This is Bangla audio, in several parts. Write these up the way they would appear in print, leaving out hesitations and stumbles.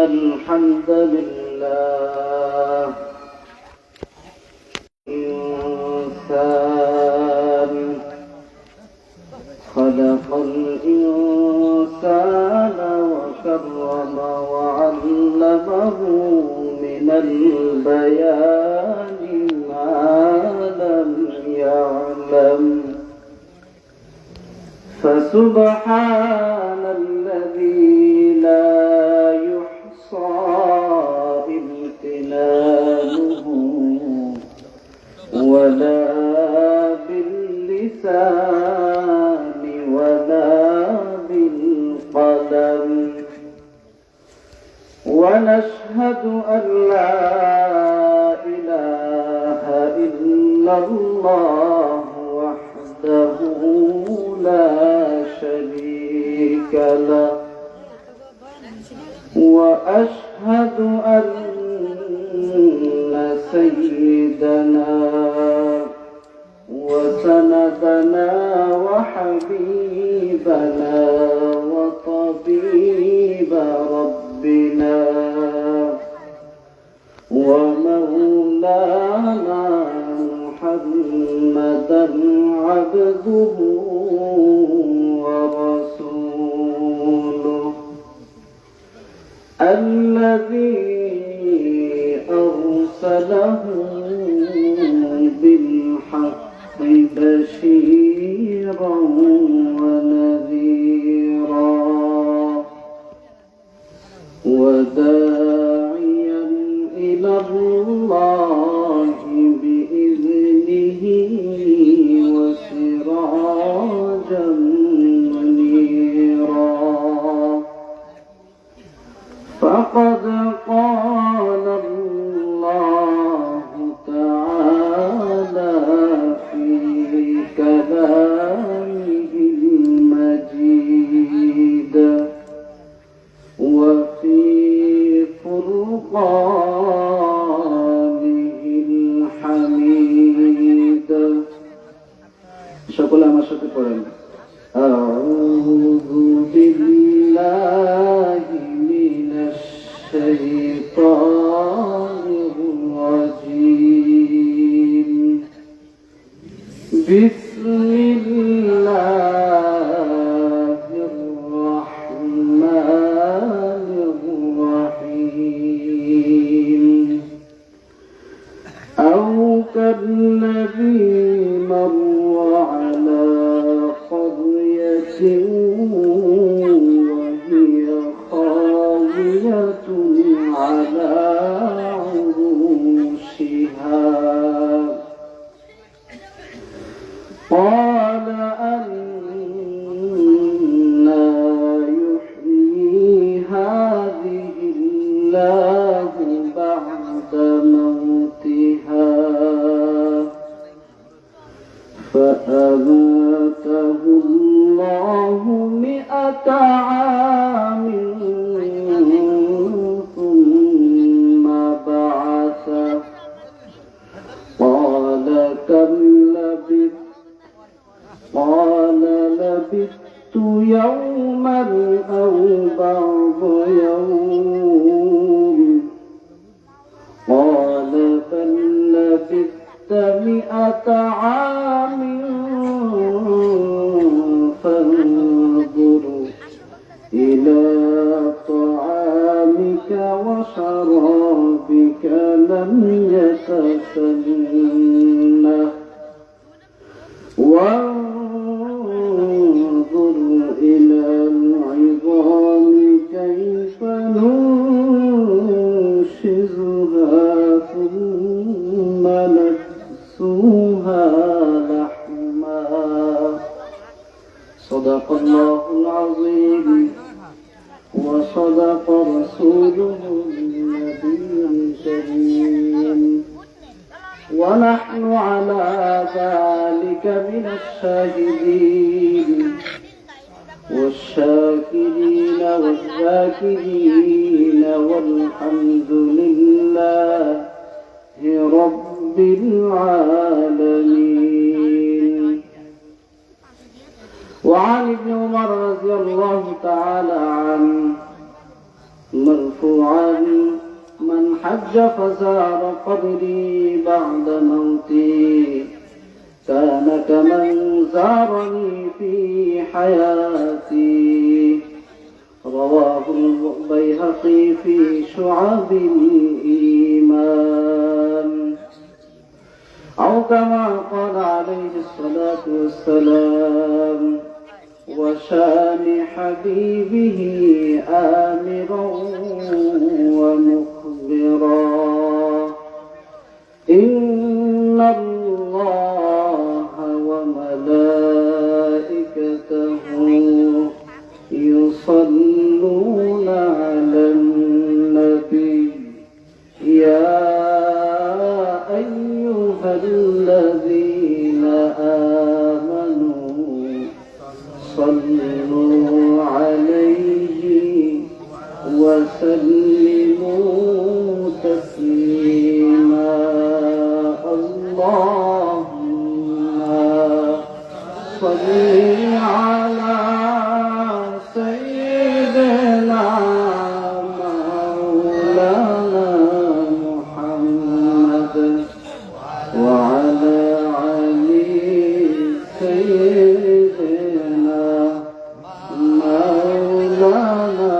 الحمد لله إنسان خلق الإنسان وكرم وعلمه من البيان ما لم يعلم فسبحان الذي لا يحصى امتنانه ولا باللسان ولا بالقلم ونشهد أن لا إله إلا الله وحده لا شريك له وأشهد أن سيدنا وسندنا وحبيبنا وطبيب ربنا ومولانا محمدا عبده ورسوله الذي أرسله بالحق بشيرا ونذيرا وداعيا إلى الله بإذنه وسراجا منيرا فقد قال الله تعالى في كلامه المجيد وفي فرقانه الحميد সকলে আমার সাথে পড়েন أعوذ بالله من الشيطان الرجيم بسم الله الرحمن الرحيم أو كالذي مر على قرية وهي خاوية على عروشها قال أنى يحيي هذه الله بعد موتها فأماته الله 100 عام ثم بعثه قال كم لبثت قال لبثت يوما أو بعض يوم قال بل لبثت 100 عام فانظر إلى طعامك وشرابك لم يتسنه وانظر إلى العظام كيف ننشزها ثم نكسوها لحما صدق الله العظيم وصدق رسوله النبي الكريم ونحن على ذلك من الشاهدين والشاكرين والذاكرين والحمد لله رب العالمين وعن ابن عمر رضي الله تعالى عنه مرفوعا من حج فزار قبري بعد موتي كان كمن زارني في حياتي رواه البيهقي في شعب الإيمان أو كما قال عليه الصلاة والسلام وشان حبيبه آمرا ومخبرا إن الله وملائكته يصلون على النبي يا أيها الذين آمنوا صلوا عليه وسلموا تسليما اللهم صل على سيدنا مولانا محمد وعلى علي سيدنا مولانا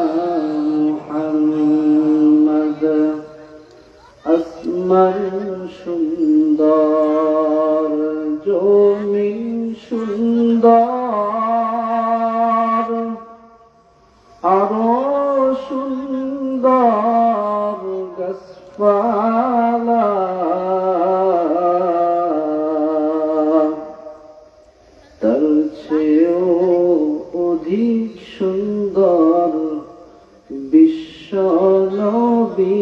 محمد আসমান সুন্দর জমিন সুন্দর আরো সুন্দর গাছপালা তার চেয়েও অধিক সুন্দর বিশ্ব নবী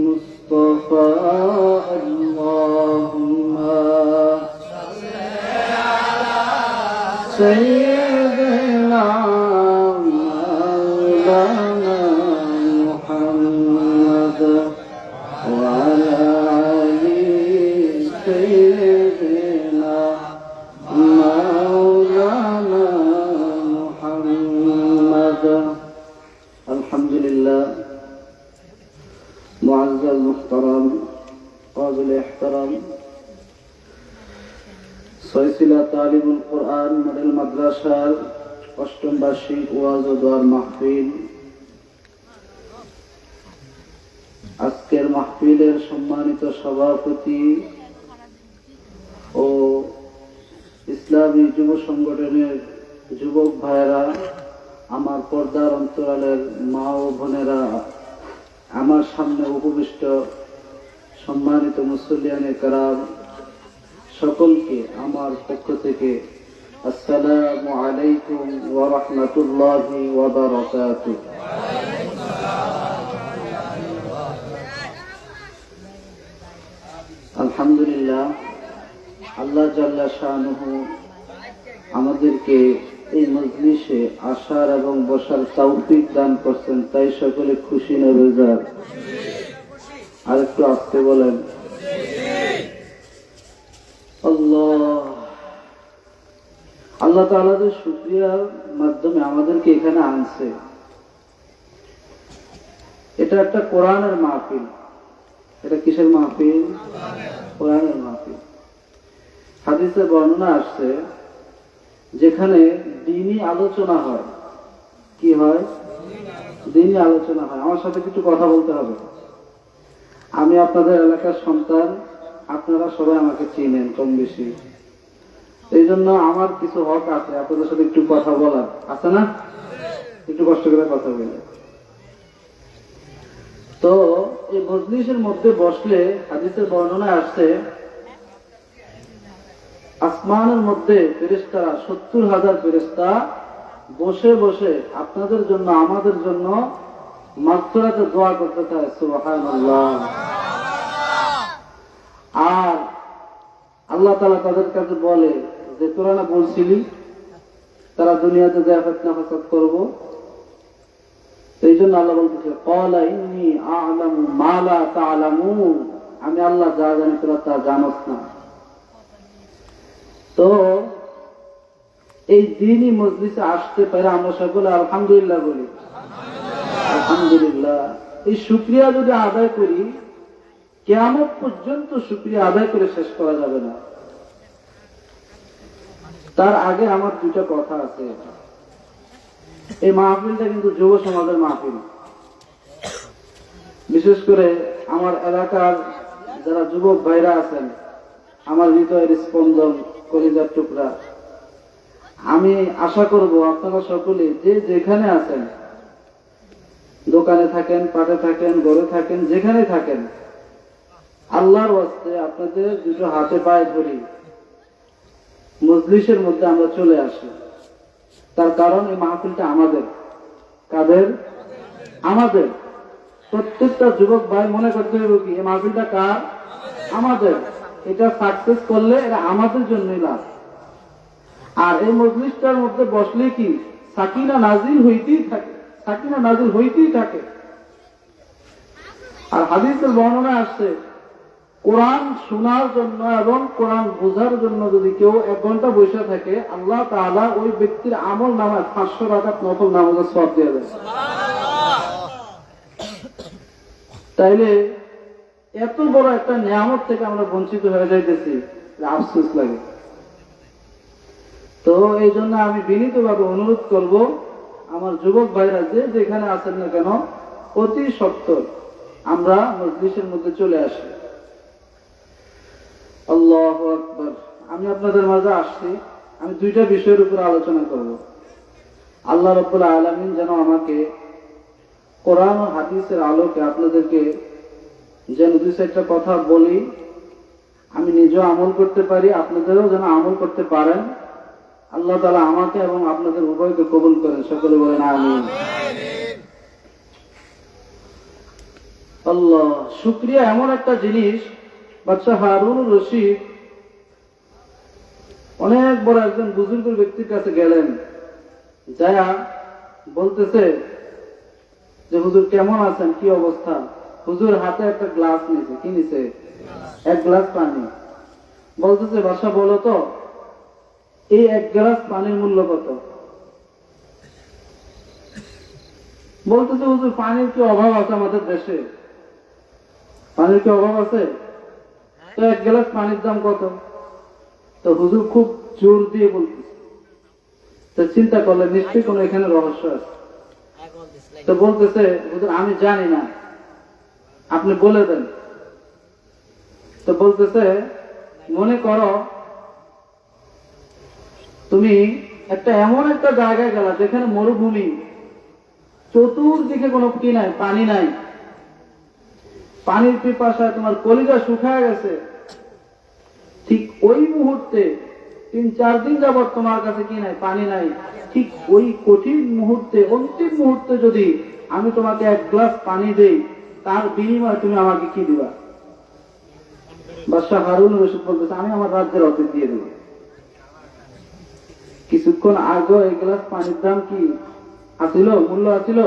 মুস্তাফা আল্লাহুম্মা সাইয়্যিদিনা মাওলানা মুহাম্মদ ওয়া আলা আলি সাইয়্যিদিনা মাওলানা মুহাম্মদ আলহামদুলিল্লাহ মুআজ্জাল মুহতারাম কাবিল ইহতারাম সৈয়দা তালিবুল কোরআন মডেল মাদ্রাসার অষ্টম বার্ষিক ওয়াজ ও দোয়ার মাহফিল আজকের মাহফিলের সম্মানিত সভাপতি ও ইসলামী যুব সংগঠনের যুবক ভাইয়েরা আমার পর্দার অন্তরালের মা ও বোনেরা আমার সামনে উপবিষ্ট সম্মানিত মুসল্লিয়ানে কেরাম সকলকে আমার পক্ষ থেকে আসসালামু আলাইকুম ওয়া রাহমাতুল্লাহি ওয়া বারাকাতুহু। আলহামদুলিল্লাহ, আল্লাহ জাল্লা শানুহু আমাদেরকে এই মজলিসে আসার এবং বসার তৌফিক দান করছেন, তাই সকলে খুশি না বেজার? আর একটু আসতে বলেন আল্লাহ তাআলার শুকরিয়ার মাধ্যমে আমাদেরকে এখানে আনছে। এটা একটা কোরআনের মাহফিল। এটা কিসের মাহফিল? কোরআনের মাহফিল। হাদিসে বর্ণনা আসছে যেখানে দ্বীনি আলোচনা হয়। কি হয়? দ্বীনি আলোচনা হয়। আমার সাথে কিছু কথা বলতে হবে। আমি আপনাদের এলাকার সন্তান, আপনারা সবাই আমাকে চিনেন কম বেশি, এই জন্য আমার কিছু হক আছে আপনাদের সাথে একটু কথা বলার, আছে না? একটু কষ্ট করে কথা বলে। তো এই মজলিসের মধ্যে বসলে হাদিসের বর্ণনায় আসছে আসমানের মধ্যে ফেরেশতারা ৭০,০০০ ফেরেশতা বসে বসে আপনাদের জন্য আমাদের জন্য মাগফিরাতে দোয়া করতে থাকে। সুবহানাল্লাহ। আর আল্লাহ তাআলা তাদের কাছে বলে যে তোরা না বলছিলি তারা দুনিয়াতে যা ফিতনা ফাসাদ করব, এই জন্য আল্লাহ বলতেছে ক্বালা ইন্নী আ'লামু মা লা তা'লামুন, আমি আল্লাহ যা জানি তোরা তা জানোস না। তো এই দ্বীনি মজলিসে আসতে পারে আমরা সকলে আলহামদুলিল্লাহ বলি। আলহামদুলিল্লাহ। এই শুকরিয়া যদি আদায় করি, কিয়ামত পর্যন্ত শুকরিয়া আদায় করে শেষ করা যাবে না। তার আগে আমার দুটো কথা আছে। এই মাহফিলটা কিন্তু যুব সমাজের মাহফিল। বিশেষ করে আমার এলাকার যারা যুবক ভাইরা আছেন, আমার হৃদয়ের স্পন্দন, কলিজার টুকরা, আমি আশা করব আপনারা সকলে যে যেখানে আছেন, দোকানে থাকেন, পাটে থাকেন, ঘরে থাকেন, যেখানে থাকেন, আল্লাহর ওয়াস্তে আপনাদের দুটো হাতে পায়ে ধরি মজলিসের মধ্যে আমরা চলে আসি। তার কারণ এই মাহফিলটা আমাদের। কাদের? আমাদের। প্রত্যেকটা যুবক ভাই মনে করতে হবে কি এই মাহফিলটা কার? আমাদের। এটা সাকসেস করলে এটা আমাদের জন্যই লাভ। আর এই মজলিসটার মধ্যে বসলে কি সাকিনা নাজিল হইতেই থাকে, সাকিনা নাজিল হইতেই থাকে। আর হাদিসের বর্ণনা আসছে, কোরআন শোনার জন্য এবং কোরআন বোঝার জন্য যদি কেউ 1 ঘন্টা বসে থাকে, আল্লাহ তাআলা ওই ব্যক্তির আমল নামায় 500 রাকাত নফল নামাজের সওয়াব দিয়ে দেয়। তাইলে এত বড় একটা নিয়ামত থেকে আমরা বঞ্চিত হয়ে যাইতেছি, আফসোস লাগে। তো এই জন্য আমি বিনীতভাবে অনুরোধ করব, আমার যুবক ভাইরা যে যেখানে আছেন না কেন, অতি সত্বর আমরা মজলিসের মধ্যে চলে আসি। আল্লাহু আকবার। আমি আপনাদের মাঝে আসছি, আমি 2টা বিষয়ের উপর আলোচনা করব। আল্লাহ রাব্বুল আলামিন যেন আমাকে কোরআন ও হাদিসের আলোকে আপনাদেরকে যেন 2-4টা কথা বলি, আমি নিজেও আমল করতে পারি, আপনাদেরও যেন আমল করতে পারেন। আল্লাহ তাআলা আমাকে এবং আপনাদের উভয়কে কবুল করেন। সকলে বলেন আমিন। আল্লাহ, শুকরিয়া এমন একটা জিনিস। বাদশাহ হারুনুর রশিদ অনেক বড় একজন বুজুর্গ ব্যক্তির কাছে গেলেন, যায়া বলতেছে যে হুজুর কেমন আছেন, কি অবস্থা? হুজুর হাতে একটা গ্লাস নিয়েছে। কি নিছে? 1 গ্লাস পানি। বলতেছে বাদশাহ বলো তো এই 1 গ্লাস পানির মূল্য কত? বলতেছে হুজুর পানির কি অভাব আছে আমাদের দেশে? পানির কি অভাব আছে? তো 1 গ্লাস পানির দাম কত? তো হুজুর খুব জোর দিয়ে বলতেছে। তো চিন্তা করলে নিশ্চয়ই কোনো এখানে রহস্য আছে। তো বলতেছে হুজুর আমি জানি না, আপনি বলে দেন। তো বলতেছে মনে করো তুমি এমন একটা জায়গায় গেলা যেখানে মরুভূমি, চতুর্দিকে কোনো কি নাই, পানি নাই, পানির পিপাসায় তোমার কলিজা শুকায় গেছে। ঠিক ওই মুহূর্তে 3-4 দিন যাবৎ তোমার কাছে কি নাই, পানি নাই। ঠিক ওই কঠিন মুহূর্তে, অন্তিম মুহূর্তে যদি আমি তোমাকে 1 গ্লাস পানি দেই, তার বিনিময়ে তুমি আমাকে কি দিবা? বাদশাহ হারুনুর রশিদ বলতেছে আমি আমার রাজ্যের অর্ধেক দিয়ে দেব। কিছুক্ষণ আগে 1 গ্লাস পানির দাম কি আছিল, মূল্য আছিল?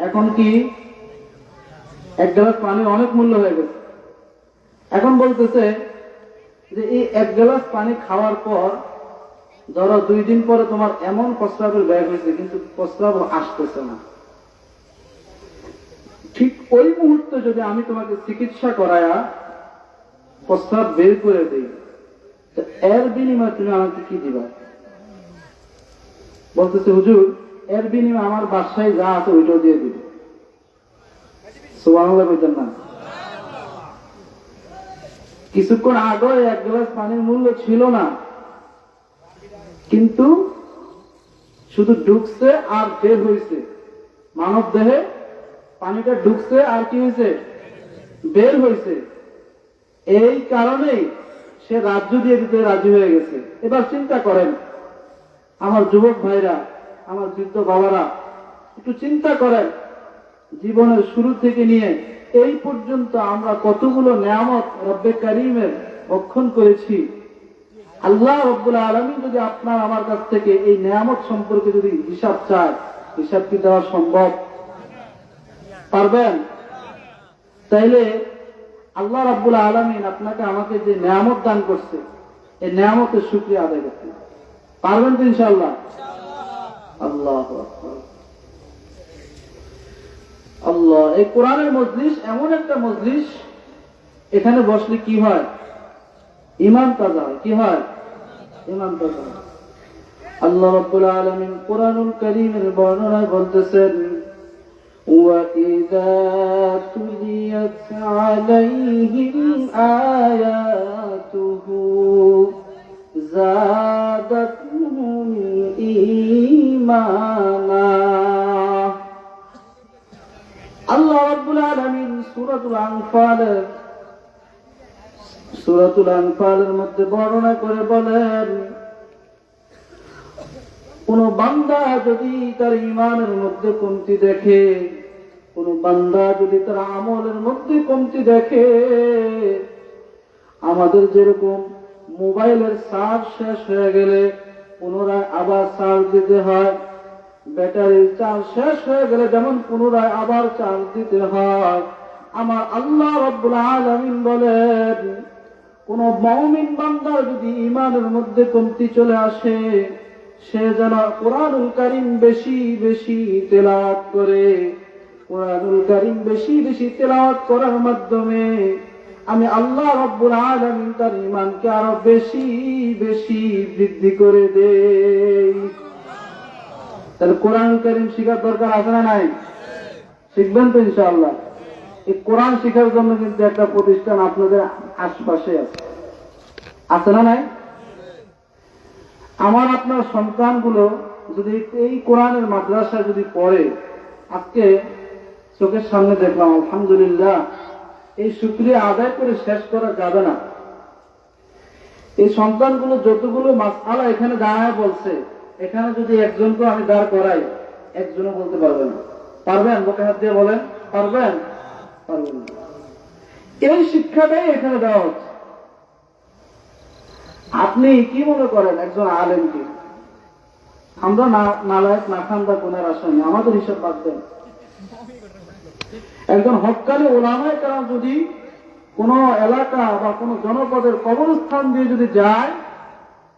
এখন কি 1 গ্লাস পানি অনেক মূল্য হয়ে গেছে। এখন বলতেছে যে এই 1 গ্লাস পানি খাওয়ার পর ধরো 2 দিন পরে তোমার এমন প্রস্রাবের ব্যাগ হয়েছে, কিন্তু প্রস্রাব আসতেছে না। ঠিক ওই মুহূর্তে যদি আমি তোমাকে চিকিৎসা করায়া প্রস্রাব বের করে দিই, তো এর বিনিময়ে তুমি আমাকে কি দিবা? বলতেছে হুজুর এর বিনিময়ে আমার বাসায় যা আছে ওইটাও দিয়ে দিবে। সুবহানাল্লাহ বলতেন না? কিছুক্ষণ আগে 1 গ্লাস পানির মূল্য ছিল না, কিন্তু শুধু ঢুকছে আর বের হয়েছে। মানব দেহে পানিটা ঢুকছে আর কি হয়েছে? বের হয়েছে। এই কারণেই সে রাজ্য দিয়ে দিতে রাজি হয়ে গেছে। এবার চিন্তা করেন আমার যুবক ভাইরা, আমার বৃদ্ধ বাবারা, একটু চিন্তা করেন জীবনের শুরু থেকে নিয়ে এই পর্যন্ত আমরা কতগুলো নিয়ামত রব্বে কারীমের ভক্ষণ করেছি। আল্লাহ রাব্বুল আলামিন যদি আপনার আমার কাছ থেকে এই নিয়ামত সম্পর্কে যদি হিসাব চায়, হিসাব কি দেওয়া সম্ভব? পারবেন? তাইলে আল্লাহ রাব্বুল আলামিন আপনাকে আমাকে যে নিয়ামত দান করছে, এই নিয়ামতের শুকরিয়া আদায় করতে পারবেন তো ইনশাআল্লাহ? আল্লাহু আকবার। এই কোরআনের মজলিস এমন একটা মজলিস, এখানে বসলে কি হয়? ঈমান তাজা হয়। কি হয়? ঈমান তাজা হয়। আল্লাহ রাব্বুল আলামিন কোরআনুল কারীমের বর্ণনায় বলতেছেন, وَإِذَا تُلِيَتْ عَلَيْهِمْ آيَاتُهُ زَادَتْهُمْ إِيمَانًا। আল্লাহ রাব্বুল আলামিন সূরাতুল আনফালের মধ্যে বর্ণনা করে বলেন, কোন বান্দা যদি তার ঈমানের মধ্যে কমতি দেখে, কোন বান্দা যদি তার আমলের মধ্যে কমতি দেখে, আমাদের যেরকম মোবাইলের চার্জ শেষ হয়ে গেলে পুনরায় আবার চার্জ দিতে হয়, ব্যাটারির চার্জ শেষ হয়ে গেলে যেমন পুনরায় আবার চার্জ দিতে হয়, আমার আল্লাহ রাব্বুল আলামিন বলেন, কোন মুমিন বান্দার যদি ঈমানের মধ্যে কমতি চলে আসে, সে যেন কোরআনুল কারীম বেশি বেশি তেলাওয়াত করে। কোরআনুল কারীম বেশি বেশি তেলাওয়াত করার মাধ্যমে আমি আল্লাহ রাব্বুল আলামিন তার ঈমানকে আরো বেশি বেশি বৃদ্ধি করে দেই। তাহলে কোরআনুল কারীম শিখার দরকার আছে না নাই? শিখবেন তো ইনশাআল্লাহ। এই কোরআন শেখার জন্য কিন্তু একটা প্রতিষ্ঠান আপনাদের আশপাশে আছে না নাই? আমার আপনার সন্তানগুলো যদি এই কোরআনের মাদ্রাসায় যদি পড়ে, আজকে চোখের সামনে দেখলাম, আলহামদুলিল্লাহ, এই শুকরিয়া আদায় করে শেষ করা যাবে না। এই সন্তানগুলো যতগুলো মাসআলা এখানে দাঁড়ায় বলছে, এখানে যদি একজনকে আমি দাঁড় করাই, একজনও বলতে পারবে না। পারবেন? বুকে হাত দিয়ে বলেন, পারবেন? পারবেন না। এই শিক্ষাটাই এখানে দেওয়া হচ্ছে। আপনি কি মনে করেন একজন আলেমকে? আমরা নালায়েক নাখান্দা কোনের আসামি, আমাদের হিসাব বাদ দেন। একজন হক্কানি উলামায়ে কেরাম যদি কোন এলাকা বা কোন জনপদের কবরস্থান দিয়ে যদি যায়,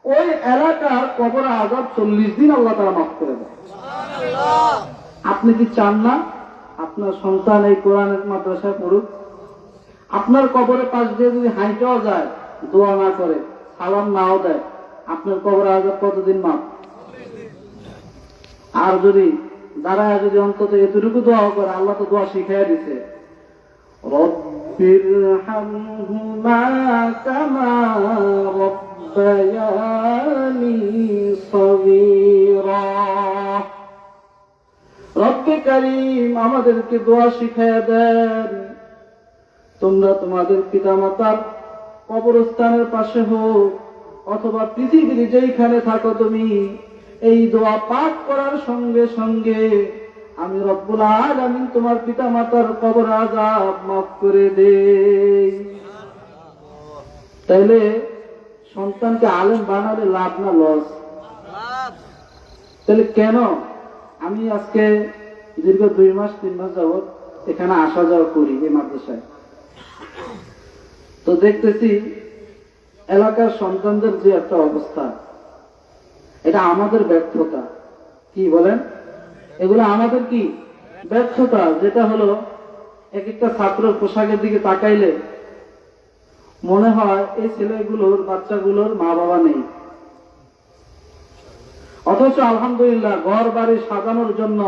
ওই এলাকার কবরে আযাব 40 দিন আল্লাহ তাআলা মাফ করে দেয়। আপনি কি চান না আপনার সন্তান এই কোরআনের মাদ্রাসায় পড়ুক? আপনার কবরের পাশ দিয়ে যদি হাঁটাও যায়, দোয়া না করে, সালাম নাও দেয়, আপনার কবরে আযাব কতদিন মাফ? আর যদি দাঁড়ায় যদি অন্তত এতটুকু দোয়া করে, আল্লাহ তো দোয়া শিখাইয়া দিছে, রব্বিরহামহুমা কামা রব্বায়ানি সগীরা। রব্বে কারীম আমাদেরকে দোয়া শিখাইয়া দেন, তোমরা তোমাদের পিতামাতার কবরস্থানের পাশে হোক অথবা পৃথিবীর যেইখানে থাকো, তুমি এই দোয়া পাঠ করার সঙ্গে সঙ্গে আমি রব্বুল আলামিন তোমার পিতামাতার কবর আযাব মাফ করে দেই। তাইলে সন্তানকে আলেম বানালে লাভ না লস? তাহলে কেন আমি আজকে দীর্ঘ 2 মাস 3 মাস যাবত এখানে আসা যাওয়া করি এই মাদ্রাসায়, তো দেখতেছি এলাকার সন্তানদের যে একটা অবস্থা, এটা আমাদের ব্যর্থতা। কি বলেন? এগুলো আমাদের কি ব্যর্থতা? যেটা হলো এক একটা ছাত্রের পোশাকের দিকে তাকাইলে মনে হয় এই ছেলেগুলোর, বাচ্চাগুলোর মা বাবা নেই। অথচ আলহামদুলিল্লাহ ঘর বাড়ি সাজানোর জন্য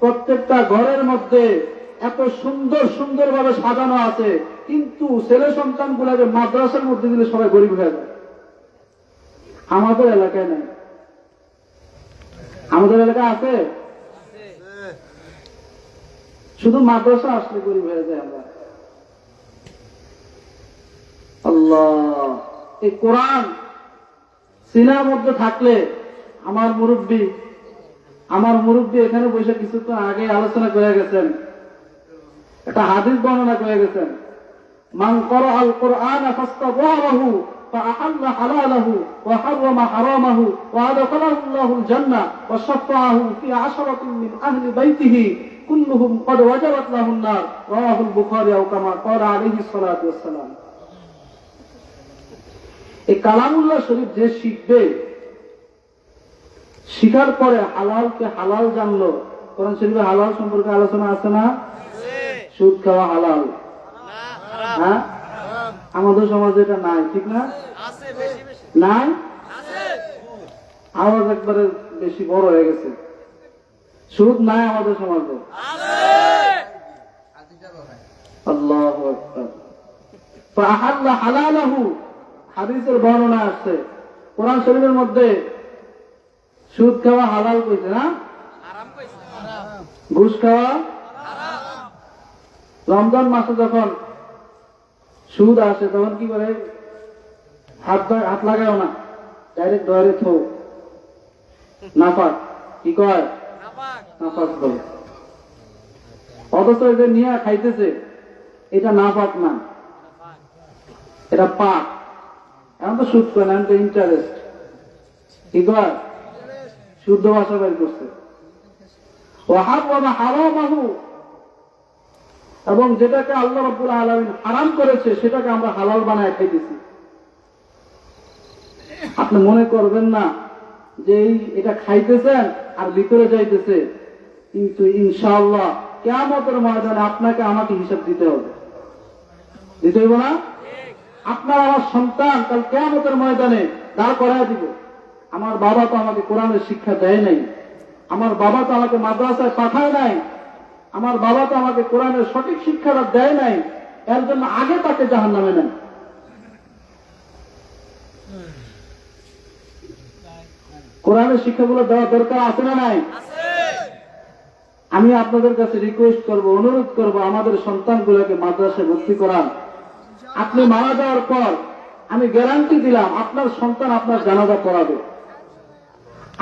প্রত্যেকটা ঘরের মধ্যে এত সুন্দর সুন্দর ভাবে সাজানো আছে, কিন্তু ছেলে সন্তান গুলাকে মাদ্রাসার মধ্যে দিলে সবাই গরিব হয়ে যায়। আমাদের এলাকায় নাই। আমাদের এলাকায় আছে, শুধু মাদ্রাসা আসলে গরিব হয়ে যায় আমরা। আল্লাহ, এই কোরআন সিনার মধ্যে থাকলে আমার মুরব্বী এখানে বসে কিছুক্ষণ আগে আলোচনা করে গেছেন, একটা হাদিস বর্ণনা করে গেছেন, মান ক্বারাআল কুরআন ফাস্তাযারাহু ফাআহাল্লা হালালাহু ওয়া হারামা হারামাহু ওয়া আদখালাহু আল্লাহুল জান্নাহ ওয়া শাফাআহু ফি 10 মিন আহলি বাইতিহি কুল্লুহুম ক্বাদ ওয়াজাবাত লাহুন নার। রাওয়াহুল বুখারী আও কামা ক্বালা আলাইহিস সালাতু ওয়াস সালাম। এই কালামুল্লাহ শরীফ যে শিখবে, শিখার পরে হালালকে হালাল জানলো। কোরআন শরীফে হালাল সম্পর্কে আলোচনা আছে না? সুদ খাওয়া হালাল? হ্যাঁ, আমাদের সমাজে এটা নাই, ঠিক না? নাই, আওয়াজ একবারে বেশি বড় হয়ে গেছে। সুদ নাই আমাদের সমাজে। আল্লাহু আকবার। ফাআহাল্লা হালালাহু, হাদিসের বর্ণনা আসছে, কোরআন শরীফের মধ্যে সুদ খাওয়া হালাল কইছে না? ঘুষ খাওয়া রমজান মাসে যখন সুদ আসে তখন কি করে? হাত লাগাও না, ডাইরেক্ট ডয়ারে থো, নাপাক। কি কয়? নাপাক বলে। অথচ যে নিয়ে খাইতেছে এটা নাপাক না, এটা পাক। এখন তো সুদ করে না, এখন তো ইন্টারেস্ট। কি কয়? শুদ্ধ ভাষা বের করছে। ওয়াহাররামা হারামাহু, এবং যেটাকে আল্লাহ রাব্বুল আলামিন হারাম করেছে সেটাকে আমরা হালাল বানায় খাইতেছি। আপনি মনে করবেন না যে এটা খাইতেছেন আর ভিতরে যাইতেছে, কিন্তু ইনশাআল্লাহ কিয়ামতের ময়দানে আপনাকে আমাকে হিসাব দিতে হবে। দিতে হইব না? আপনার আমার সন্তান কাল কিয়ামতের ময়দানে দাঁড় করায় দিব। আমার বাবা তো আমাকে কোরআনের শিক্ষা দেয় নাই, আমার বাবা তো আমাকে মাদ্রাসায় পাঠায় নাই, আমার বাবা তো আমাকে কোরআনের সঠিক শিক্ষাটা দেয় নাই, এর জন্য আগে তাকে জাহান্নামে নেন। কোরআনের শিক্ষাগুলো দেওয়া দরকার আছে না নাই? আমি আপনাদের কাছে রিকোয়েস্ট করব, অনুরোধ করব, আমাদের সন্তানগুলোকে মাদ্রাসায় ভর্তি করান। আপনি মারা যাওয়ার পর আমি গ্যারান্টি দিলাম আপনার সন্তান আপনার জানাজা পড়াবে।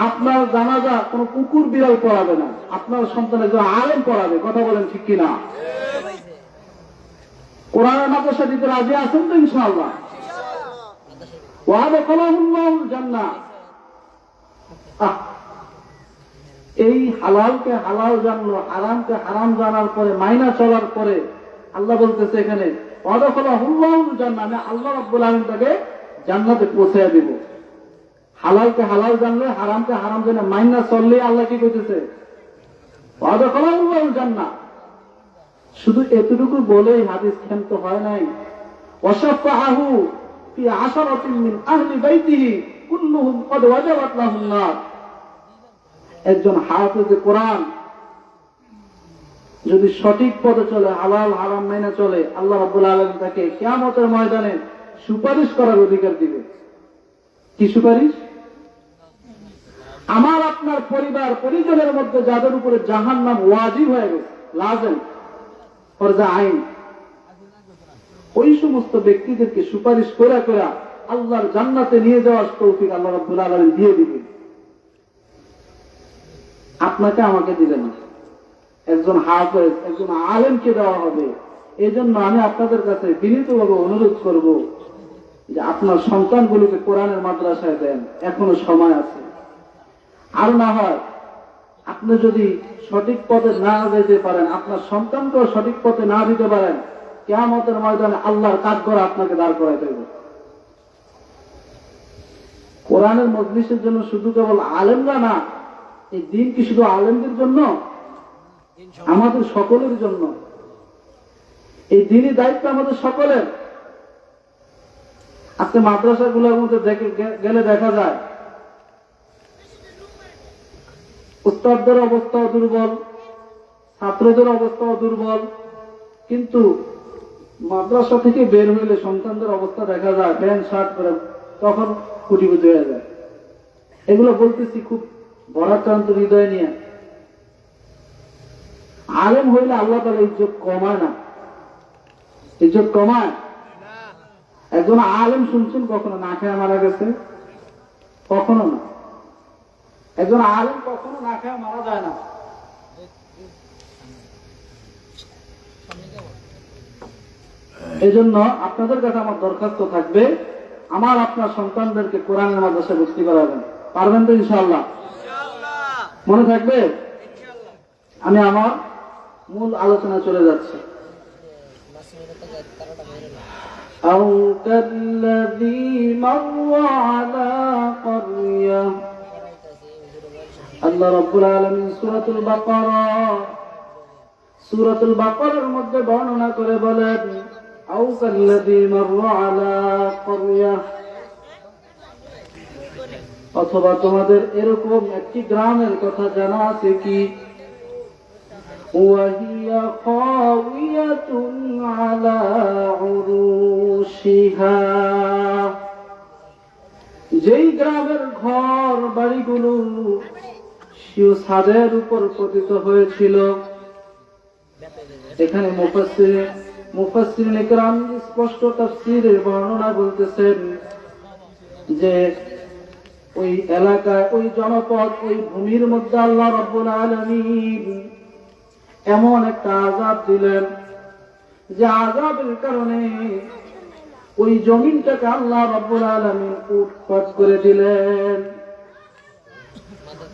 আপনার জানাজা কোন কুকুর বিড়াল পড়াবে না, আপনার সন্তান একজন আলেম পড়াবে। কথা বলেন ঠিক কিনা? কোরআনের মাদ্রাসা দিতে রাজি আছেন তো ইনশাআল্লাহ? ওয়াদাখালাহুল্লাহুল জান্নাহ। এই হালালকে হালাল জানলো, হারামকে হারাম জানার পরে, মাইনা চলার পরে আল্লাহ বলতেছে এখানে ওয়াদাখালাহুল্লাহুল জান্নাহ, আমি আল্লাহ রাব্বুল আলামিন তাকে জান্নাতে পৌঁছায় দিব। হালালকে হালাল জানলে, হারামকে হারাম জানলে, মাইনা চললে আল্লাহ কি কইতেছে? ওয়াদাখালাহুল্লাহুল জান্নাহ। শুধু এতটুকু বলেই হাদিস ক্ষান্ত হয় নাই। ওয়াশাফাহু ফি আশারাতিন মিন আহলি বাইতিহি কুল্লুহুম ক্বাদ ওয়াজাবাত লাহুন নার। একজন হাফেজে কোরআন যদি সঠিক পথে চলে, হালাল হারাম মেনে চলে, আল্লাহ রাব্বুল আলামিন তাকে কিয়ামতের ময়দানে সুপারিশ করার অধিকার দিবে। কি সুপারিশ? আমার আপনার পরিবার পরিজনের মধ্যে যাদের উপরে জাহান্নাম ওয়াজিব হয়ে গেছে, লাযিম ফরজে আইন, ওই সমস্ত ব্যক্তিদেরকে সুপারিশ করে করে আল্লাহর জান্নাতে নিয়ে যাওয়ার তৌফিক আল্লাহ রাব্বুল আলামিন দিয়ে দিবেন। আপনাকে আমাকে দিবেন না, একজন হাফেজ, একজন আলেমকে দেওয়া হবে। এই জন্য আমি আপনাদের কাছে বিনীতভাবে অনুরোধ করব যে আপনার সন্তানগুলোকে কোরআনের মাদ্রাসায় দেন, এখনো সময় আছে। আর না হয় আপনি যদি সঠিক পথে না যেতে পারেন, আপনার সন্তানকেও সঠিক পথে না দিতে পারেন, কিয়ামতের ময়দানে আল্লাহর কাঠগড়া আপনাকে দাঁড় করাই দেবে। কোরআনের মজলিসের জন্য শুধু কেবল আলেমরা না, এই দিন কি শুধু আলেমদের জন্য? আমাদের সকলের জন্য। এই দিনই দায়িত্ব আমাদের সকলের। আজকে মাদ্রাসাগুলোর মধ্যে গেলে দেখা যায় উস্তাদদের অবস্থাও দুর্বল, ছাত্রদের অবস্থাও দুর্বল, কিন্তু মাদ্রাসা থেকে বের হইলে সন্তানদের অবস্থা দেখা যায় প্যান্ট শার্ট পরে তখন কুটিপুটি হয়ে যায়। এগুলো বলতেছি খুব বরাক্রান্ত হৃদয় নিয়ে। আলেম হইলে আল্লাহ তাআলা ইজ্জত কমায় না, ইজ্জত কমায়। একজন আলেম শুনছেন কখনো না খেয়ে মারা গেছে? কখনো না। একজন আলেম কখনো না খেয়ে মারা যায় না। এই জন্য আপনাদের কাছে আমার দরখাস্ত থাকবে, আমার আপনার সন্তানদেরকে কোরআনের মাদ্রাসায় ভর্তি করাবেন। পারবেন তো ইনশাআল্লাহ? মনে থাকবে? আমি আমার মূল আলোচনা চলে যাচ্ছি। أو كالذي مر على قرية। আল্লাহ রাব্বুল আলামিন সূরাতুল বাকারা সূরাতুল বাকারার মধ্যে বর্ণনা করে বলেন, আও কাল্লাযী মাররা আলা ক্বরিয়া, অথবা তোমাদের এরকম একটি গ্রামের কথা জানা আছে কি, ওয়াহিয়া খাওয়িয়াতুন আলা উরুশিহা, যেই গ্রামের ঘর বাড়িগুলো ছাদের উপর পতিত হয়েছিল। এখানে মুফাসসিরিন ইকরাম স্পষ্ট তাফসীরের বর্ণনা বলতেছেন যে ওই এলাকায়, ওই জনপদ, ওই ভূমির মধ্যে আল্লাহ রাব্বুল আলামিন এমন একটা আযাব দিলেন যে আযাবের কারণে ওই জমিনটাকে আল্লাহ রাব্বুল আলামিন উৎপাত করে দিলেন।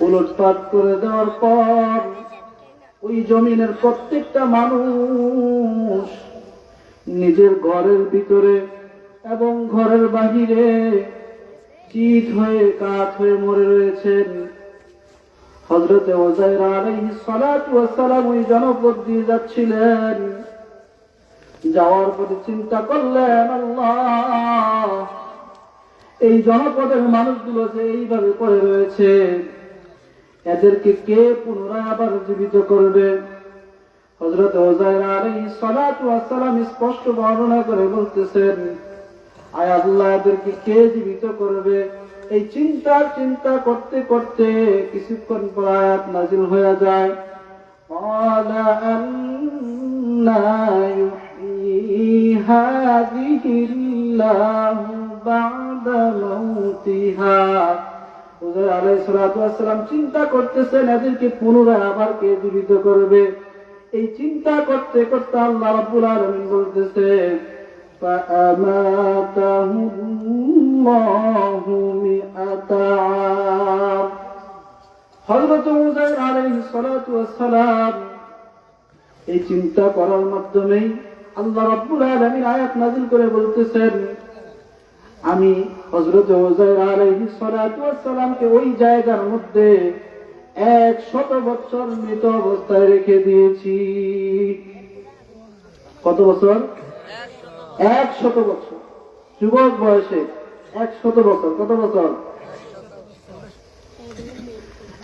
উৎপাত করে দেওয়ার পর ওই জমিনের প্রত্যেকটা মানুষ নিজের ঘরের ভিতরে এবং ঘরের বাহিরে চিত হয়ে কাঠ হয়ে মরে রয়েছেন। হযরত উযাইর আলাইহিস সালাতু ওয়াস সালাম ওই জনপদ দিয়ে যাচ্ছিলেন। যাওয়ার পরে চিন্তা করলেন, আল্লাহ, এই জনপদের মানুষগুলো যে এইভাবে পড়ে রয়েছে, এদেরকে কে পুনরায় আবার জীবিত করবে? হযরত উযাইর আলাইহিস সালাতু ওয়াস সালাম স্পষ্ট বর্ণনা করে বলতেছেন, আয় আল্লাহ, এদেরকে কে জীবিত করবে? এই চিন্তা করতে করতে কিছুক্ষণ পর আয়াত নাযিল হয়ে যায়, ক্বালা আন্না ইউহয়ী হাযিহিল্লাহু বা'দা মাউতিহা। উযাইর আলাইহিস সালাতু ওয়াস সালাম চিন্তা করতেছেন, এদেরকে পুনরায় আবার কে জীবিত করবে? এই চিন্তা করতে করতে আল্লাহ রাব্বুল আলামিন বলতেছে, فأماته الله 100 عام। হযরত উযাইর আলাইহিস সালাতু ওয়াস সালাম এই চিন্তা করার মাধ্যমে আল্লাহ রাব্বুল আলামিন আয়াত নাযিল করে বলতেছেন, আমি হযরত উযাইর আলাইহিস সালাতু ওয়াস সালামকে ওই জায়গার মধ্যে 100 বছর মৃত অবস্থায় রেখে দিয়েছি। কত বছর? 100 বছর। যুবক বয়সে 100 বছর। কত বছর?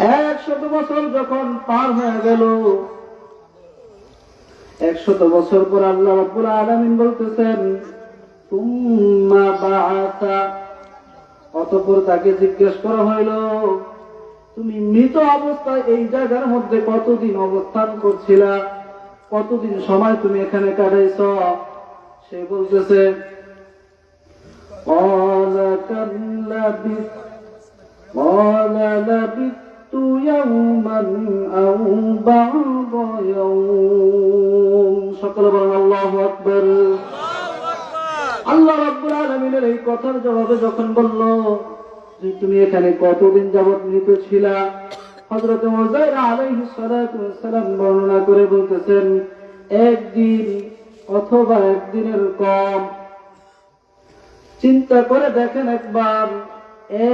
100 বছর যখন পার হয়ে গেল, 100 বছর পর আল্লাহ রাব্বুল আলামিন বলতেছেন, তুম্মা বাআসা, অতঃপর তাকে জিজ্ঞেস করা হইল, তুমি মৃত অবস্থায় এই জায়গার মধ্যে কতদিন অবস্থান করছিলা? কতদিন সময় তুমি এখানে কাটাইছ? সে বলতেছে, ক্বালা কাম লাবিথ, ক্বালা লাবিথতু ইয়াওমান আও বা'দা ইয়াওম। সকলে বলেন আল্লাহু আকবার। আল্লাহ রাব্বুল আলামিনের এই কথার জবাবে যখন বলল যে তুমি এখানে কতদিন যাবত মৃত ছিলা, হযরত উযাইর আলাইহিস সালাতু ওয়াস সালাম বর্ণনা করে বলতেছেন, একদিন অথবা একদিনের কম। চিন্তা করে দেখেন একবার,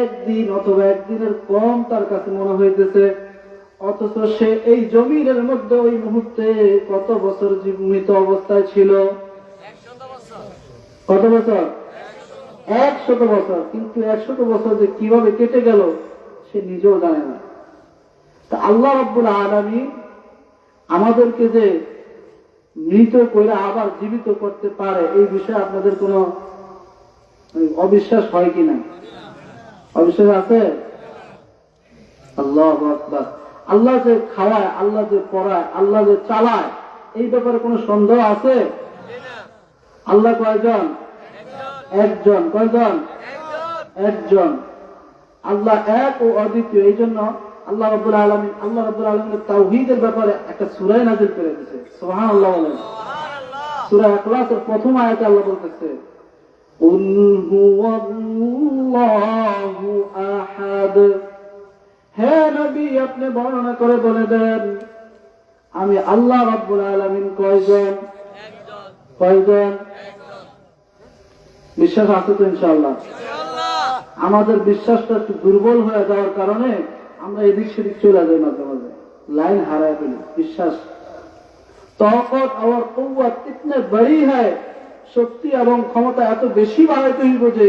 একদিন অথবা একদিনের কম তার কাছে মনে হইতেছে, অথচ সে এই জমিনের মধ্যে ওই মুহূর্তে কত বছর জীবিত অবস্থায় ছিল? কত বছর? 100 বছর। কিন্তু 100 বছর যে কিভাবে কেটে গেল সে নিজেও জানে না। তা আল্লাহ রাব্বুল আলামিন আমাদেরকে যে মৃত করে আবার জীবিত করতে পারে, এই বিষয়ে আপনাদের কোনো অবিশ্বাস হয় কিনা? অবিশ্বাস আছে? আল্লাহু আকবার। আল্লাহ যে খাওয়ায়, আল্লাহ যে পড়ায়, আল্লাহ যে চালায়, এই ব্যাপারে কোনো সন্দেহ আছে? আল্লাহ কয়জন? একজন। কয়জন? একজন। আল্লাহ এক ও অদ্বিতীয়। এই জন্য আল্লাহ রাব্বুল আলামিনের তাওহীদের ব্যাপারে একটা সূরা নাযিল করে দিয়েছে। সুবহানাল্লাহ বলেন। সূরা ইখলাসের প্রথম আয়াতে আল্লাহ বলতেছে, কুল হুয়াল্লাহু আহাদ। হে নবী, আপনি বর্ণনা করে বলে দেন, আমি আল্লাহ রাব্বুল আলামিন কয়জন? কয়জন? বিশ্বাস আছে তো ইনশাআল্লাহ? আমাদের বিশ্বাসটা একটু দুর্বল হয়ে যাওয়ার কারণে আমরা এদিক সেদিক চলে যাই, মাঝে মাঝে লাইন হারায় ফেলি। বিশ্বাস তাকত और কুওয়াত इतने बड़ी है, শক্তি এবং ক্ষমতা এত বেশি বাড়াইতে হইব যে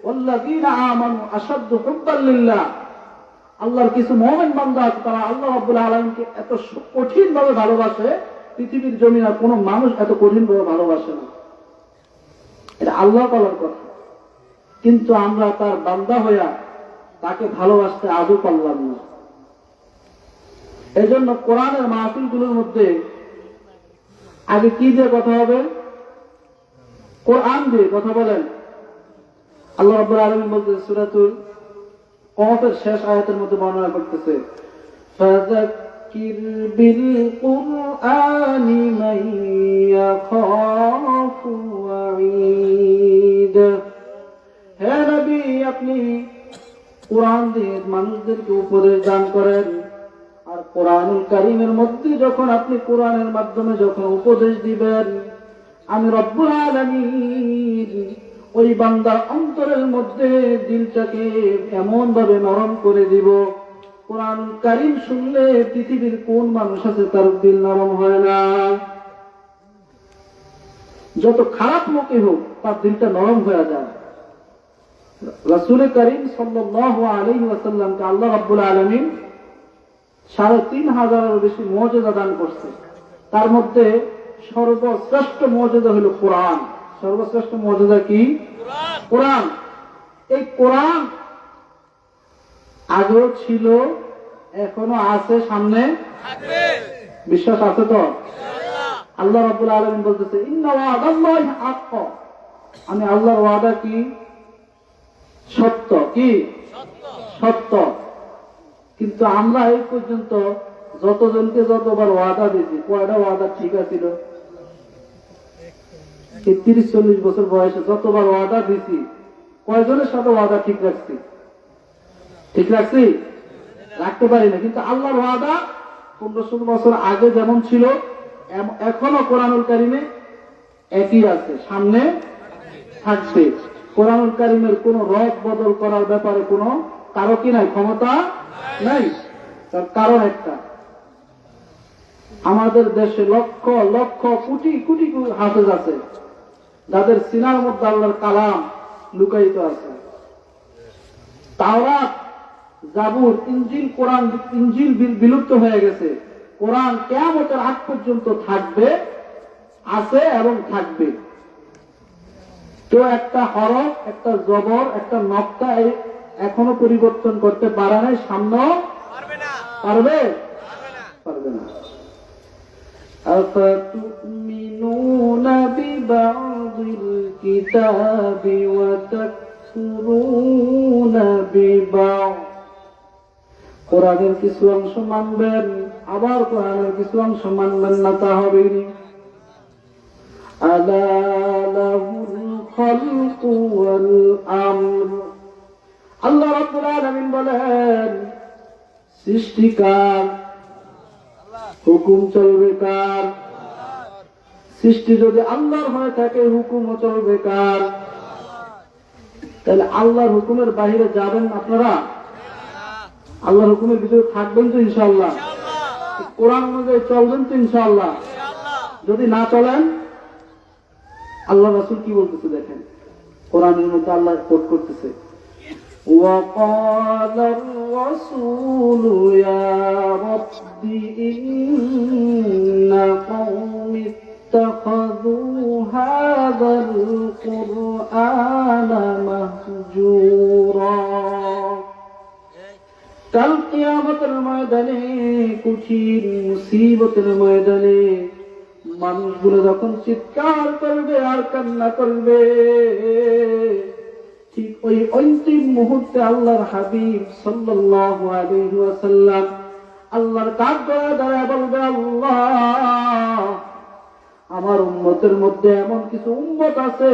ওয়াল্লাযীনা আমানু আশাদ্দু হুব্বান লিল্লাহ, আল্লাহর কিছু মুমিন বান্দা আছে তারা আল্লাহ রাব্বুল আলামিনকে এত কঠিন ভাবে ভালোবাসে, পৃথিবীর জমিনে কোনো মানুষ এত কঠিন ভাবে ভালোবাসে না। এটা আল্লাহ তাআলার কথা, কিন্তু আমরা তার বান্দা হইয়া তাকে ভালোবাসতে আদৌ পারলাম না। এই জন্য কোরআনের মাহফিলগুলোর মধ্যে আগে কি দিয়ে কথা হবে? কোরআন দিয়ে কথা বলেন। আল্লাহ রাব্বুল আলামিন বলতে সূরাতুল কহফের শেষ আয়াতের মধ্যে বর্ণনা করতেছে, ফাযাক্কির বিল কুরআনি মান ইয়াখাফু ওয়াঈদ। হে নবী, আপনি কোরআন দিয়ে মানুষদেরকে উপদেশ দান করেন। আর কোরআনুল কারীমের মধ্যে যখন আপনি কোরআনের মাধ্যমে যখন উপদেশ দিবেন, আমি রব্বুল আলামিন ওই বান্দার অন্তরের মধ্যে দিলটাকে এমন ভাবে নরম করে দিব, কোরআনুল কারীম শুনলে পৃথিবীর কোন মানুষ আছে তার দিল নরম হয় না? যত খারাপ লোকই হোক তার দিলটা নরম হয়ে যায়। রাসূল করিম সাল্লাল্লাহু আলাইহি ওয়াসাল্লামকে আল্লাহ রাব্বুল আলামিন ৩৫০০০-এর বেশি মুজিজা দান করছে। তার মধ্যে সর্বশ্রেষ্ঠ মুজিজা হলো কোরআন। সর্বশ্রেষ্ঠ মুজিজা কি? কোরআন। এই কোরআন আগেও ছিল, এখনো আছে, সামনে থাকবে। বিশ্বাস আছে তো? আল্লাহ রাব্বুল আলামিন বলতেছে, ইন্না ওয়াদাল্লাহি হাক্ক, আমি আল্লাহর ওয়াদা কি? সত্য। কি সত্য? কিন্তু আমরা এই পর্যন্ত যতজনকে যতবার ওয়াদা দিয়েছি, কয়টা ওয়াদা ঠিক আছিল? ৩০-৪০ বছর বয়সে যতবার ওয়াদা দিছি, কয়জনের সাথে ওয়াদা ঠিক রাখছি? ঠিক রাখছি? রাখতে পারি না। কিন্তু আল্লাহর ওয়াদা ১৫-১৬ বছর আগে যেমন ছিল এখনো কোরআনুল কারীমে একই আছে, সামনে থাকছে। কোরআনুল কারীমের কোন রদ বদল করার ব্যাপারে কোন কারো কি নাই, ক্ষমতা নাই। তার কারণ একটা, আমাদের দেশে লক্ষ লক্ষ কোটি কোটি হাফেজ আছে যাদের সিনার মধ্যে আল্লাহর কালাম লুকায়িত আছে। তাওরাত, জাবুর, ইনজিল, কোরআন, ইনজিল বিলুপ্ত হয়ে গেছে। কোরআন কিয়ামতের আগ পর্যন্ত থাকবে, আছে এবং থাকবে। কেউ একটা হরফ, একটা জবর, একটা নকতা এখনো পরিবর্তন করতে পারে নাই, সামনেও পারবে? পারবে না। আফাতুমিনুনা বিবাযিল কিতাবি ওয়া তাকফুরুনা বিবায। কোরআনের কিছু অংশ মানবেন, আবার কোরআনের কিছু অংশ মানবেন না, তা হবে না। আলা লাহুল খালকু ওয়াল আমর। আল্লাহ রাব্বুল আলামিন বলেন, সৃষ্টিকার, হুকুম চলবে কার? সৃষ্টি যদি আল্লাহর হয়ে থাকে, হুকুমও চলবে কার? তাহলে আল্লাহর হুকুমের বাইরে যাবেন আপনারা? আল্লাহর হুকুমের ভিতরে থাকবেন তো ইনশাআল্লাহ? কোরআন অনুযায়ী চলবেন তো ইনশাআল্লাহ? যদি না চলেন, আল্লাহ রাসূল কি বলতেছে দেখেন, কোরআনের মধ্যে আল্লাহ কোট করতেছে, وقال الرسول يا رب إن قوم اتخذوا هذا القرآن مهجورا। কাল কিয়ামতের ময়দানে, কঠিন মুসিবতের ময়দানে মানুষগুলো যখন চিৎকার করবে আর কান্না করবে, ঠিক ওই অন্তিম মুহূর্তে আল্লাহর হাবিব সাল্লাল্লাহু আলাইহি ওয়াসাল্লাম আল্লাহর কাছে দাঁড়ায় বলবে, আল্লাহ, আমার উম্মতের মধ্যে এমন কিছু উম্মত আছে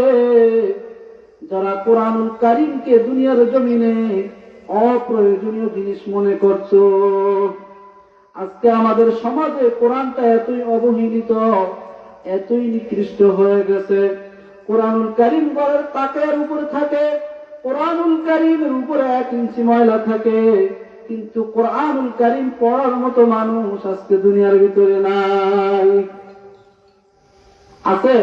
যারা কোরআনুল কারীমকে দুনিয়ার জমিনে অপ্রয়োজনীয় জিনিস মনে করছো। আজকে আমাদের সমাজে কোরআনটা এতই অবহেলিত, এতই নিকৃষ্ট হয়ে গেছে। কোরআনুল কারীম ঘরের তাকের উপরে থাকে, কোরআনুল কারীমের উপরে 1 ইঞ্চি ময়লা থাকে, কিন্তু কোরআনুল কারীম পড়ার মতো মানুষ আজকে দুনিয়ার ভিতরে নাই। আছে?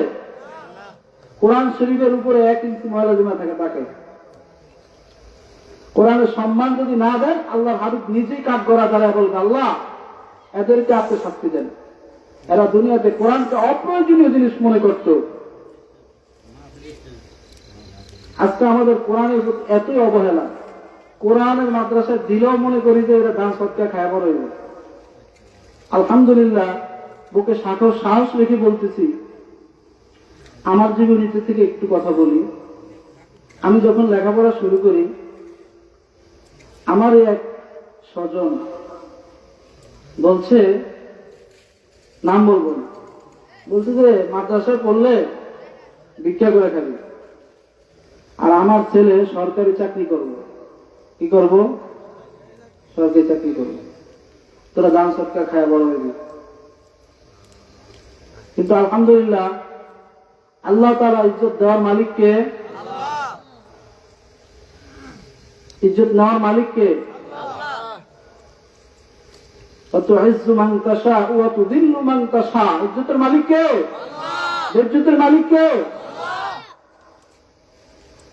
কোরআন শরীফের উপরে 1 ইঞ্চি ময়লা জমা থাকে তাকে কোরআনের সম্মান যদি না দেন, আল্লাহর হাবিব নিজেই কাঠ গড়া দাঁড়ায় বলবে, আল্লাহ এদেরকে আপনি শাস্তি দেন। এরা দুনিয়াতে কোরআনকে অপ্রয়োজনীয় জিনিস মনে করত। আজকে আমাদের কোরআনের এতই অবহেলা, কোরআনের মাদ্রাসায় দিলেও মনে করি যে এরা দান সৎকা খায় বড় হইব। আলহামদুলিল্লাহ, বুকে সাহস রেখে বলতেছি, আমার জীবনীতে থেকে একটু কথা বলি। আমি যখন লেখাপড়া শুরু করি, আমার এক স্বজন বলছে, নাম বলবো না, বলছে যে মাদ্রাসায় পড়লে ভিক্ষা করে খাবি, আর আমার ছেলে সরকারি চাকরি করবো। কি করব? সরকারি চাকরি করবো, তোরা দান সৎকার খায় বড় হইবি। কিন্তু আলহামদুলিল্লাহ, আল্লাহ তাআলা ইজ্জত দেওয়ার মালিককে, ইজ্জত নেওয়ার মালিককে। তুইজ্জু মান তাশা ওয়া তুযিল্লু মান তাশা। ইজ্জতের মালিককে, ইজ্জতের মালিককে।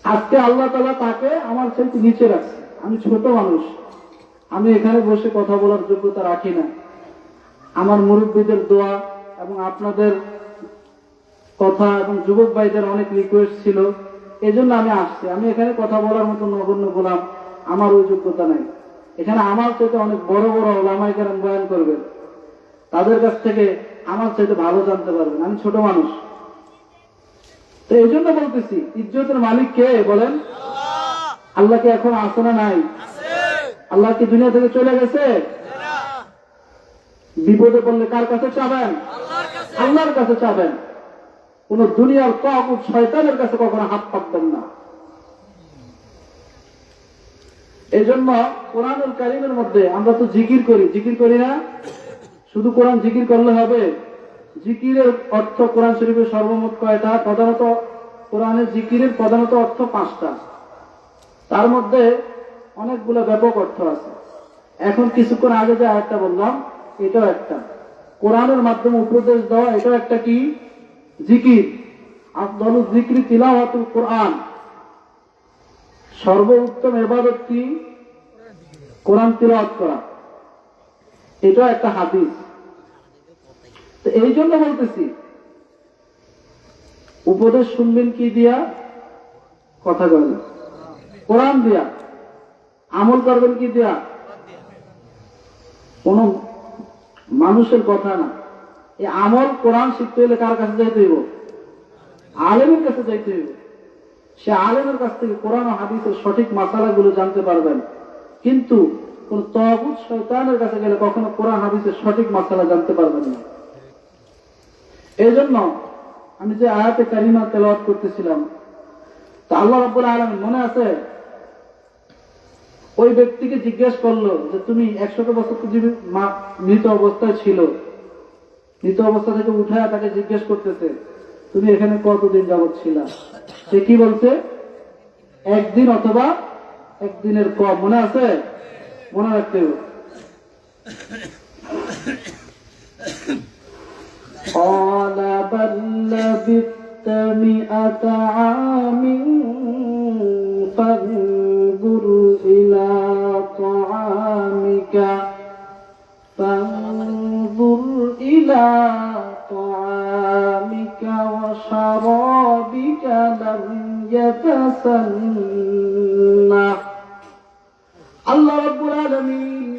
আজকে আল্লাহ তাআলা তাকে আমার চাইতে নিচে রাখছে। আমি ছোট মানুষ, আমি এখানে বসে কথা বলার যোগ্যতা রাখি না। আমার মুরব্বীদের দোয়া এবং আপনাদের কথা এবং যুবক ভাইদের অনেক রিকোয়েস্ট ছিল, এজন্য আমি আসছি। আমি এখানে কথা বলার মতো নগণ্য গোলাম, আমার ওই যোগ্যতা নাই। এখানে আমার চাইতে অনেক বড় বড় ওলামায়ে কেরাম বয়ান করবেন, তাদের কাছ থেকে আমার চাইতে ভালো জানতে পারবেন। আমি ছোট মানুষ, তো এই জন্য বলতেছি, ইজ্জতের মালিক কে বলেন? আল্লাহ কি এখন আছে না নাই? আল্লাহ কি দুনিয়া থেকে চলে গেছে? বিপদে পড়লে কার কাছে চাবেন? আল্লাহর কাছে চাবেন। কোন দুনিয়ার তাগুত শয়তানের কাছে কখনো হাত পাতবেন না। এই জন্য কোরআনুল কারীমের মধ্যে আমরা তো জিকির করি না? শুধু কোরআন জিকির করলে হবে? জিকিরের অর্থ কোরআন শরীফের সর্বমোট কয়টা? প্রধানত কোরআনের জিকিরের প্রধানত অর্থ 5টা, তার মধ্যে অনেকগুলো ব্যাপক অর্থ আছে। এখন কিছুক্ষণ আগে যে আয়াতটা বললাম, এটাও একটা কোরআনের মাধ্যমে উপদেশ দেওয়া, এটাও একটা কি? জিকির। আফদালুজ যিকরি তিলাওয়াতুল কোরআন। সর্বোত্তম ইবাদত কি? কোরআন তিলাওয়াত করা। এটাও একটা হাদিস। তো এই জন্য বলতেছি, উপদেশ শুনবেন কি দিয়া? কথা বলেন, কোরআন দিয়া। আমল করবেন কি দিয়া? কোন মানুষের কথা না। এই আমল কোরআন শিখতে হলে কার কাছে যাইতে হইব? আলেমের কাছে যাইতে হইব। সে আলেমের কাছ থেকে কোরআন ও হাদিসের সঠিক মাসালাগুলো জানতে পারবেন। কিন্তু কোন তাগুত শয়তানের কাছে গেলে কখনো কোরআন হাদিসের সঠিক মাসালা জানতে পারবেন না। এই জন্য আমি যে আয়াতে কারিমা তেলাওয়াত করতেছিলাম, তা আল্লাহ রাব্বুল আলামিন মনে আছে, ওই ব্যক্তিকে জিজ্ঞেস করলো যে তুমি 100 বছর মৃত অবস্থায় ছিল, মৃত অবস্থা থেকে উঠায় তাকে জিজ্ঞেস করতেছে তুমি এখানে কতদিন যাবত ছিলা? সে কি বলছে? 1 দিন অথবা 1 দিনের কম। মনে আছে? মনে রাখতে হবে। قال بل لبثت 100 عام فانظر إلى طعامك وشرابك لم يتسنه। আল্লাহ রাব্বুল আলামিন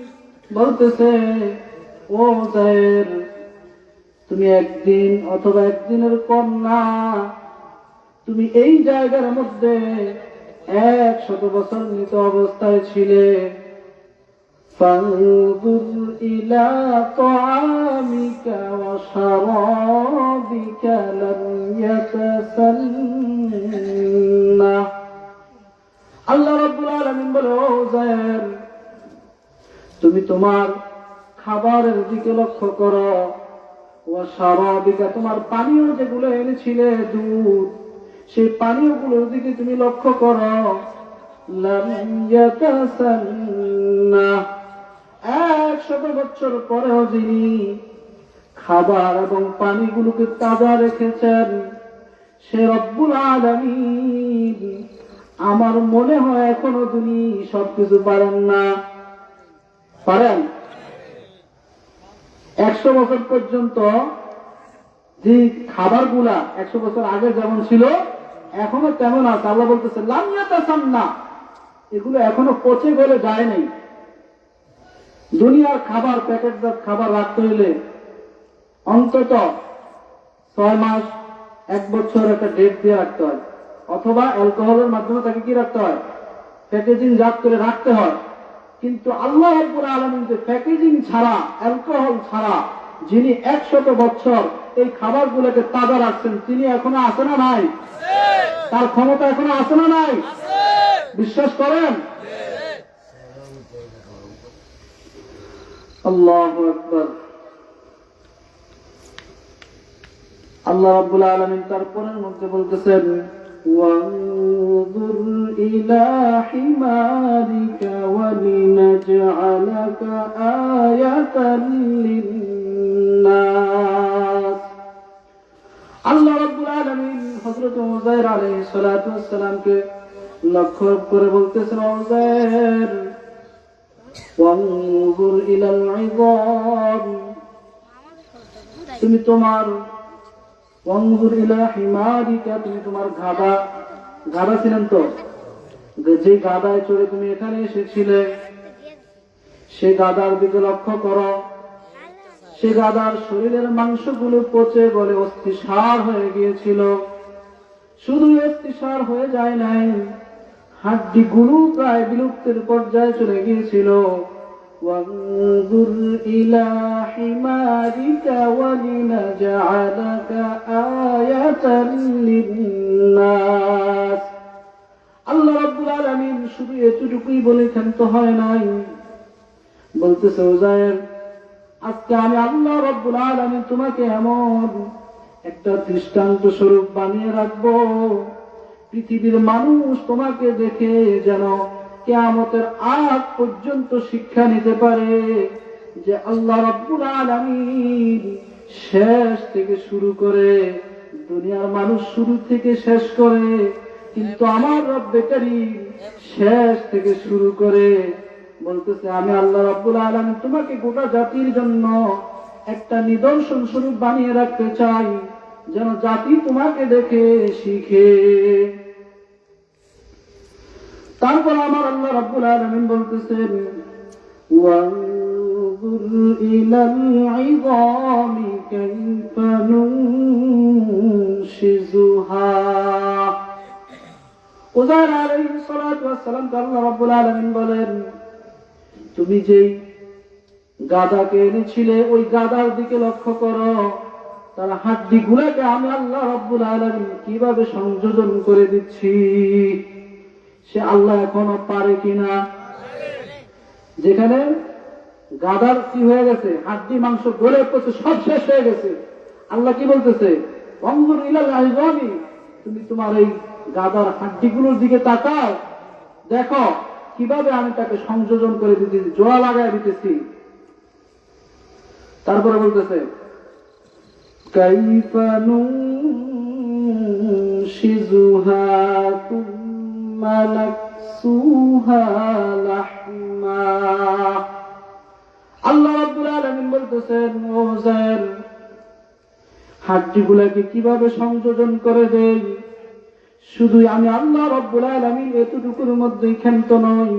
বলতেছে, ও যায়ের, তুমি 1 দিন অথবা 1 দিনের কম না, তুমি এই জায়গার মধ্যে 100 বছর মৃত অবস্থায় ছিলে। فانظر إلى طعامك وشرابك لم يتسنه। আল্লাহ রাব্বুল আলামিন বলে, ও যায়ের, তুমি তোমার খাবারের দিকে লক্ষ্য করো। ওয়া শারাবিকা, তোমার পানীয় যেগুলো এনেছিলে, দুধ, সেই পানীয়গুলোর দিকে তুমি লক্ষ্য করো। লাম ইয়াতাসান্না, 100 বছর পরেও যিনি খাবার এবং পানিগুলোকে তাজা রেখেছেন, সে রব্বুল আলামিন আমার মনে হয় এখনো তিনি সবকিছু পারেন না। পারেন? 100 বছর পর্যন্ত যে খাবারগুলা 100 বছর আগে যেমন ছিল এখনো তেমন আছে। আল্লাহ বলতেছে লাম ইয়াতাসান্না, এগুলো এখনো পচে গলে যায় নাই। দুনিয়ার খাবার, প্যাকেটজাত খাবার রাখতে হইলে অন্তত 6 মাস 1 বছর একটা ডেট দিয়ে রাখতে হয়, অথবা অ্যালকোহলের মাধ্যমে তাকে কি রাখতে হয়, প্যাকেজিং জাত করে রাখতে হয়। কিন্তু আল্লাহ রাব্বুল আলামিন যে প্যাকেজিং ছাড়া, অ্যালকোহল ছাড়া যিনি 100 বছর এই খাবারগুলোকে তাজা রাখছেন, তিনি এখনো আছে না নাই? তার ক্ষমতা এখনো আছে না নাই? বিশ্বাস করেন? আল্লাহু আকবার। আল্লাহ রাব্বুল আলামিন তারপরের মধ্যে বলতেছেন ওয়ানজুর ইলা হিমারিকা ওয়ালিনাজআলাকা আয়াতাল লিন্নাস। আল্লাহ রাব্বুল আলামিন হযরত উযাইর আলাইহিস সালাতু ওয়াস সালামকে লক্ষ্য করে বলতেছেন, উযাইর ওয়ানজুর ইলাল ইযাম, তুমি তোমার ওয়ানজুর ইলা হিমারিকা, তুমি তোমার গাধা ছিলেন তো, যে গাধায় চড়ে তুমি এখানে এসেছিলে, সে গাধার দিকে লক্ষ্য করো। সে গাধার শরীরের মাংসগুলো পচে গলে অস্থিসার হয়ে গিয়েছিল। শুধু অস্থিসার হয়ে যায় নাই, হাড্ডিগুলো প্রায় বিলুপ্তির পর্যায়ে চলে গিয়েছিল। ওয়ানজুর ইলা হিমারিকা ওয়ালিনাজআলাকা আয়াতাল লিন্নাস। আল্লাহ রাব্বুল আলামিন শুধু এতটুকুই বলে ক্ষান্ত হয় নাই, বলতেছে উযাইর, আজকে আমি আল্লাহ রাব্বুল আলামিন তোমাকে এমন একটা দৃষ্টান্ত স্বরূপ বানিয়ে রাখবো, পৃথিবীর মানুষ তোমাকে দেখে যেন কিয়ামতের আগ পর্যন্ত শিক্ষা নিতে পারে যে আল্লাহ রাব্বুল আলামিন শেষ থেকে শুরু করে, দুনিয়ার মানুষ শুরু থেকে শেষ করে, কিন্তু আমার রব্বে কারীম শেষ থেকে শুরু করে। বলতেছে আমি আল্লাহ রাব্বুল আলামিন তোমাকে গোটা জাতির জন্য একটা নিদর্শন স্বরূপ বানিয়ে রাখতে চাই, যেন জাতি তোমাকে দেখে শিখে। তারপর আমার আল্লাহ রাব্বুল আলামিন বলতেছেন ওয়ানজুর ইলাল ইযামি কাইফা নুনশিজুহা। উযাইর আলাইহিস সালাতু ওয়াস সালাম আল্লাহ রাব্বুল আলামিন বলেন, তুমি যেই গাধাকে এনেছিলে ওই গাধার দিকে লক্ষ্য করো, তার হাড্ডিগুলোকে আমি আল্লাহ রাব্বুল আলামিন কিভাবে সংযোজন করে দিচ্ছি। সে আল্লাহ এখনো পারে কিনা? যেখানে গাধার কি হয়ে গেছে, হাড্ডি মাংস গলে পড়ছে, সব শেষ হয়ে গেছে, আল্লাহ কি বলতেছে ওয়ানজুর ইলাল ইযামি, তুমি তোমার এই গাধার হাড্ডিগুলোর দিকে তাকাও, দেখো কিভাবে আমি তাকে সংযোজন করে দিতেছি, জোড়া লাগায় দিতেছি। তারপরে বলতেছে কাইফা নুনশিজুহা তুম্মা নাকসুহা লাহমা। আল্লাহ রাব্বুল আলামিন বলতেছেন ও উযাইর, হাড্ডিগুলোকে কিভাবে সংযোজন করে দেই, শুধু আমি আল্লাহ রাব্বুল আলামিন এতটুকুর মধ্যেই ক্ষান্ত নই,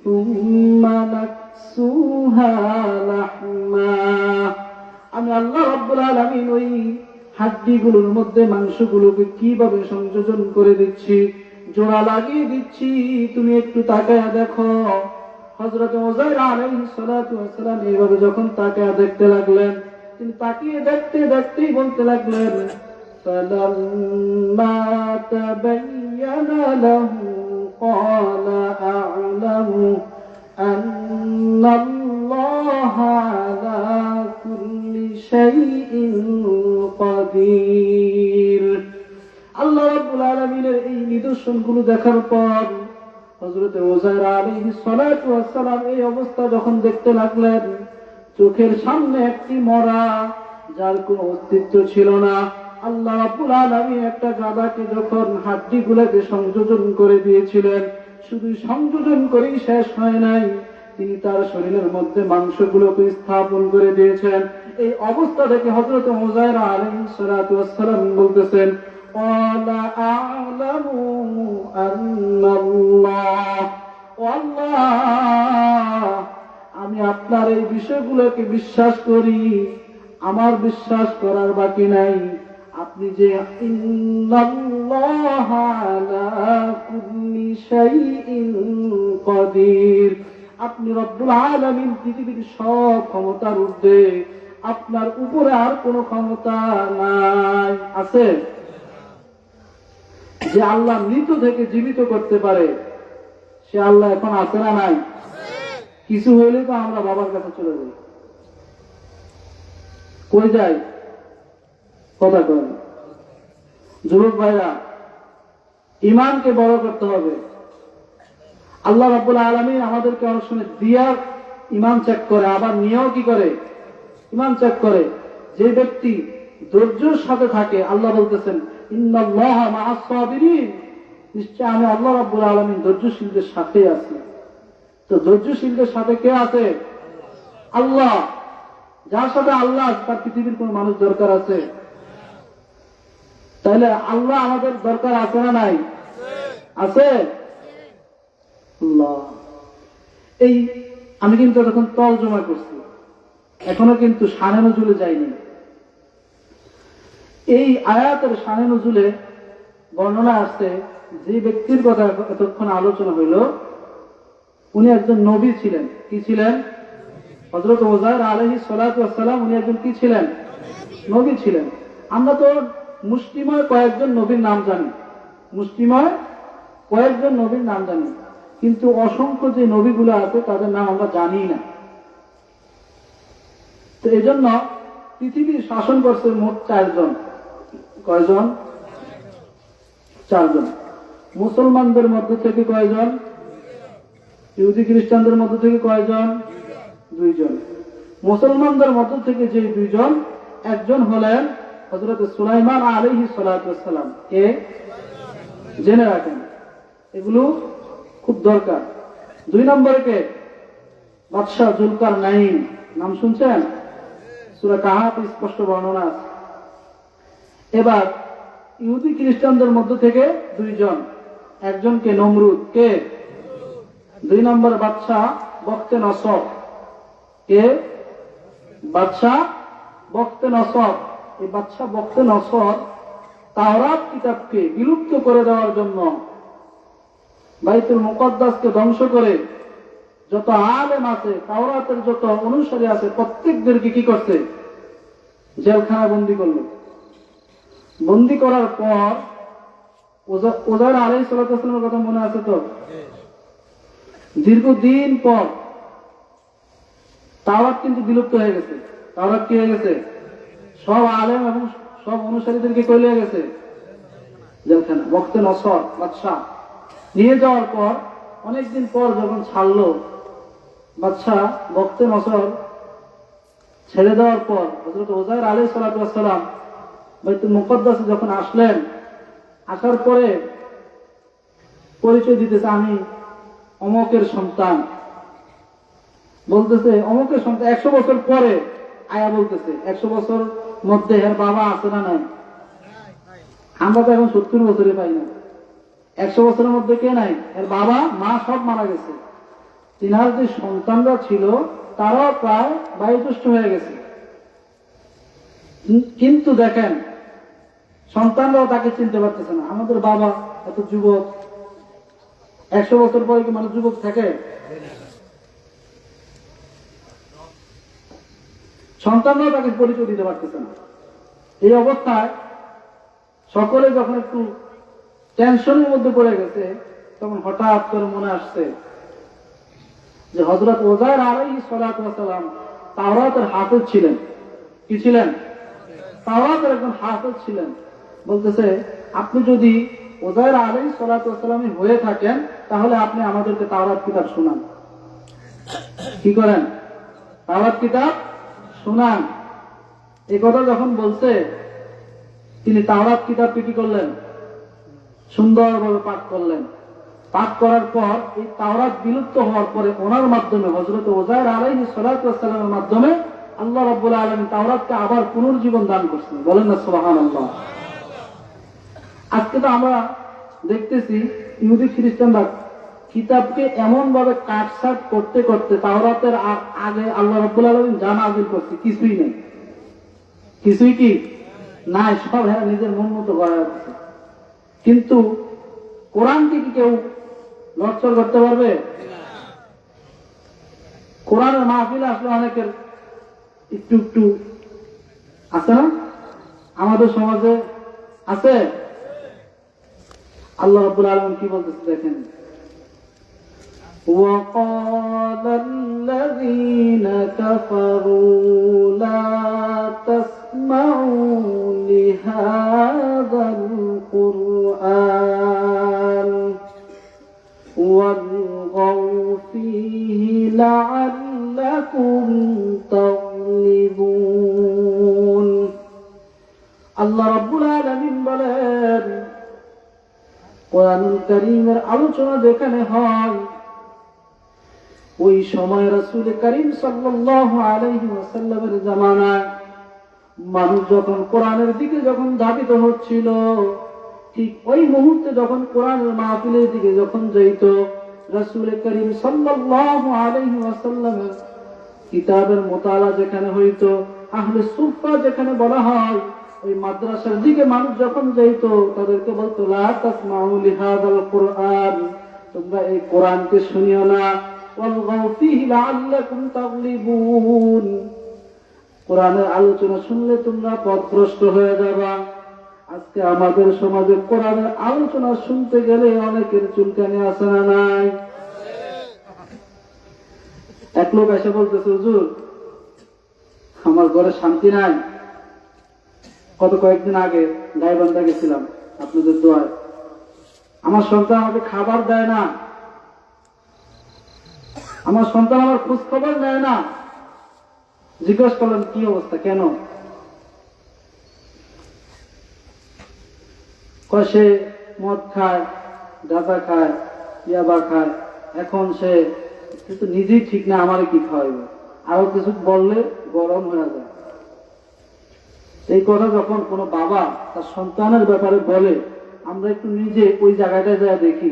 তুম্মা নাকসুহা লাহমা, আমি আল্লাহ রাব্বুল আলামিন ওই হাড্ডিগুলোর মধ্যে মাংসগুলোকে কিভাবে সংযোজন করে দিচ্ছি, জোড়া লাগিয়ে দিচ্ছি, তুমি একটু তাকায়া দেখো। হযরত উযাইর আলাইহিস সালাতু ওয়াস সালাম এইভাবে যখন তাকায়া দেখতে লাগলেন, তিনি তাকিয়ে দেখতে দেখতেই বলতে লাগলেন فَلَمَّا تَبَيَّنَ لَهُ قَالَ أَعْلَمُ أَنَّ اللَّهَ عَلَى كُلِّ شَيْءٍ قَدِيرٌ। আল্লাহ রাব্বুল আলামিনের এই নিদর্শনগুলো দেখার পর হযরত উযাইর আলাইহিস সালাতু ওয়াস সালাম এই অবস্থা যখন দেখতে লাগলেন, চোখের সামনে একটি মরা যার কোনো অস্তিত্ব ছিল না। আল্লাহ রাব্বুল আলামিন একটা গাধাকে যখন হাড্ডিগুলোকে সংযোজন করে দিয়েছিলেন, শুধু সংযোজন করেই শেষ হয় নাই, তিনি তার শরীরের মধ্যে মাংসগুলোকে স্থাপন করে দিয়েছেন। এই অবস্থা থেকে হযরত উযাইর আলাইহিস সালাতু ওয়াস সালাম বলতেছেন, ক্বালা আ'লামু আন্নাল্লাহ, ও আল্লাহ, আমি আপনার এই বিষয়গুলোকে বিশ্বাস করি, আমার বিশ্বাস করার বাকি নাই। আপনি যে ইন্নাল্লাহা আলা কুল্লি শাইইন কাদির, আপনি রব্বুল আলামিন, পৃথিবীর সব ক্ষমতার ঊর্ধ্বে, আপনার উপরে আর কোনো ক্ষমতা নাই। আছে? যে আল্লাহ মৃত থেকে জীবিত করতে পারে, সে আল্লাহ এখন আছে না নাই? কিছু হইলে তো আমরা বাবার কাছে চলে যাই। কই যাই? কথা করেন যুবক ভাইরা, ইমানকে বড় করতে হবে। আল্লাহ রাব্বুল আলামিন আমাদেরকে অনেক সময় দিয়া ইমান চেক করে, আবার নিয়েও কি করে? ইমান চেক করে। যে ব্যক্তি ধৈর্যের সাথে থাকে, আল্লাহ বলতেছেন ইন্নাল্লাহা মা'আস সাবিরিন, নিশ্চয় আমি আল্লাহ রাব্বুল আলামিন ধৈর্যশীলদের সাথে আছি। তো ধৈর্যশীলদের সাথে কে আছে? আল্লাহ। যার সাথে আল্লাহ, তার পৃথিবীর কোন মানুষ দরকার আছে? তাহলে আল্লাহ আমাদের দরকার আছে না নাই? আছে। আল্লাহ। এই আমি কিন্তু এখন তর্জমা করছি, এখনো কিন্তু শানে নজুলে যাইনি। এই আয়াতের শানে নজুলে বর্ণনা আছে, যে ব্যক্তির কথা এতক্ষণ আলোচনা হইল, উনি একজন নবী ছিলেন। কি ছিলেন? হযরত উযাইর আলাইহিস সালাতু ওয়াস সালাম, উনি একজন কি ছিলেন? নবী ছিলেন। আমরা তো মুষ্টিময় কয়েকজন নবীর নাম জানি, মুষ্টিময় কয়েকজন নবীর নাম জানি, কিন্তু অসংখ্য যে নবীগুলো আছে তাদের নাম আমরা জানি না। তো এই জন্য পৃথিবীর শাসন করছে মোট 4 জন। কয়জন? 4 জন। মুসলমানদের মধ্যে থেকে কয়জন? ইহুদি খ্রিস্টানদের মধ্যে থেকে কয়জন? 2 জন। মুসলমানদের মধ্য থেকে যে 2 জন, একজন হলেন হযরত সুলাইমান আলাইহিস সালাতু ওয়াস সালাম। কে? জেনে রাখেন, এগুলো খুব দরকার। 2 নম্বরে কে? বাদশাহ যুলকারনাইন। নাম শুনছেন? সূরা কাহাফ স্পষ্ট বর্ণনা আছে। এবার ইহুদি খ্রিস্টানদের মধ্য থেকে 2 জন, একজনকে নমরুদ। কে? 2 নম্বর বাদশাহ বখতে নসর। কে? বাদশাহ বখতে নসর। এই বাদশাহ বখতে নসর তাওরাত কিতাবকে বিলুপ্ত করে দেওয়ার জন্য, বাইতুল মুকদ্দাসকে ধ্বংস করে যত আলেম আছে, তাওরাতের যত অনুসারী আছে, প্রত্যেকদেরকে কি করছে? জেলখানা বন্দী করলো। বন্দী করার পর উযাইর আলাইহিস সালাতু ওয়াস সালামের কথা মনে আছে তো? দীর্ঘদিন পর তাওরাত কিন্তু বিলুপ্ত হয়ে গেছে। তাওরাত কি হয়ে গেছে? সব আলেম এবং সব অনুসারীদেরকে কই নিয়ে গেছে? জেলখানা। বখতে নসর বাদশাহ নিয়ে যাওয়ার পর, অনেকদিন পর যখন ছাড়লো, বাদশাহ বখতে নসর ছেড়ে দেওয়ার পর হযরত উযাইর আলাইহিস সালাতু ওয়াস সালাম বাইতুল মুকদ্দাসে যখন আসলেন, আসার পরে পরিচয় দিতেছে, আমি অমকের সন্তান। বলতেছে অমকের সন্তান। 100 বছর পরে আয়া বলতেছে, 100 বছর মধ্যে এর বাবা আছে না নাই? আমরা তো এখন 70 বছরে পাই না। 100 বছরের মধ্যে কে নাই? এর বাবা মা সব মারা গেছে। তিনার যে সন্তানরা ছিল তারাও প্রায় বয়োজ্যেষ্ঠ হয়ে গেছে। কিন্তু দেখেন, সন্তানরাও তাকে চিনতে পারতেছে না। আমাদের বাবা এত যুবক, 100 বছর পরে কি মানুষ যুবক থাকে? সন্তানরাও তাকে পরিচয় দিতে পারতেছে না। এই অবস্থায় সকলে যখন একটু টেনশনের মধ্যে পড়ে গেছে, তখন হঠাৎ করে মনে আসছে যে হযরত উযাইর আলাইহিস সালাতু ওয়াস সালাম তাওরাতের হাফেজ ছিলেন। কি ছিলেন? তাওরাতের একজন হাফেজ ছিলেন। বলতেছে, আপনি যদি উযাইর আলাইহিস সালাতু ওয়াস সালামই হয়ে থাকেন, তাহলে আপনি আমাদেরকে তাওরাত কিতাব শোনান। কি করেন? তাওরাত কিতাব শোনান। এই কথা যখন বলছে, তিনি তাওরাত কিতাবটি কি করলেন? সুন্দরভাবে পাঠ করলেন। পাঠ করার পর এই তাওরাত বিলুপ্ত হওয়ার পরে ওনার মাধ্যমে, হযরত উযায়ের আলাইহিস সালাতু ওয়াস সালামের মাধ্যমে আল্লাহ রাব্বুল আলামিন তাওরাতকে আবার পুনর্জীবন দান করছেন। বলেন না সুবহানাল্লাহ। আজকে তো আমরা দেখতেছি ইহুদি খ্রিস্টানরা কিতাবকে এমন ভাবে কাটছাট করতে করতে তাওরাতের আগে আল্লাহ রাব্বুল আলামিন যা নাযিল করছে কিছুই নেই, কিছুই কি নাই, সব এরা নিজের মন মতো করা যাচ্ছে। কিন্তু কোরআনকে কি কেউ লড়চড় করতে পারবে? কোরআনের মাহফিলে আসলে অনেকের একটু একটু আছে না, আমাদের সমাজে আছে। আল্লাহ রাব্বুল আলামিন কি বলতেছে দেখেন, وَقَالَ الَّذِينَ كَفَرُوا لَا تَسْمَعُوا لِهَذَا الْقُرْآنِ وَالْغَوْا فِيهِ لَعَلَّكُمْ تَغْلِبُونَ। আল্লাহ রাব্বুল আলামিন বলেন, কোরআনুল কারীমের আলোচনা যেখানে হয়, ওই সময় রাসূল করিম সাল্লাল্লাহু আলাইহি ওয়াসাল্লামের জামানায় মানুষ যখন কোরআনের দিকে যখন ধাবিত হচ্ছিল, ঠিক ওই মুহূর্তে যখন কোরআনের মাহফিলের দিকে যখন যাইত, রাসূল করিম সাল্লাল্লাহু আলাইহি ওয়াসাল্লামের কিতাবের মুতালা যেখানে হইতো, আহলে সুফফা যেখানে বলা হয়, ওই মাদ্রাসার দিকে মানুষ যখন যাইত, তাদেরকে বলতো লা তাসমাউ লিহাদাল কুরআন, তোমরা এই কোরআনকে শুনিও না, ওয়ালগাউ ফীহি লাআল্লাকুম তাগলিবুন, কোরআনের আলোচনা শুনলে তোমরা পথভ্রষ্ট হয়ে যাবা। আজকে আমাদের সমাজে কোরআনের আলোচনা শুনতে গেলে অনেকের চুলকানি আছে না নাই? এক লোক এসে বলতেছে, হুজুর আমার ঘরে শান্তি নাই। কয়েকদিন আগে গাইবান্ধা গেছিলাম আপনাদের দোয়ায়, আমার সন্তান আমাকে খাবার দেয় না, আমার সন্তান আমার খোঁজ খবর নেয় না। জিজ্ঞাসা করলেন কি অবস্থা, কেন? সে মদ খায়, গাঁজা খায়, ইয়াবা খায়, এখন সে কিন্তু নিজেই ঠিক না, আমারে কি খাওয়াইবে, আরো কিছু বললে গরম হয়ে যায়। এই কথা যখন কোনো বাবা তার সন্তানের ব্যাপারে বলে, আমরা একটু নিজে ওই জায়গাটায় যায় দেখি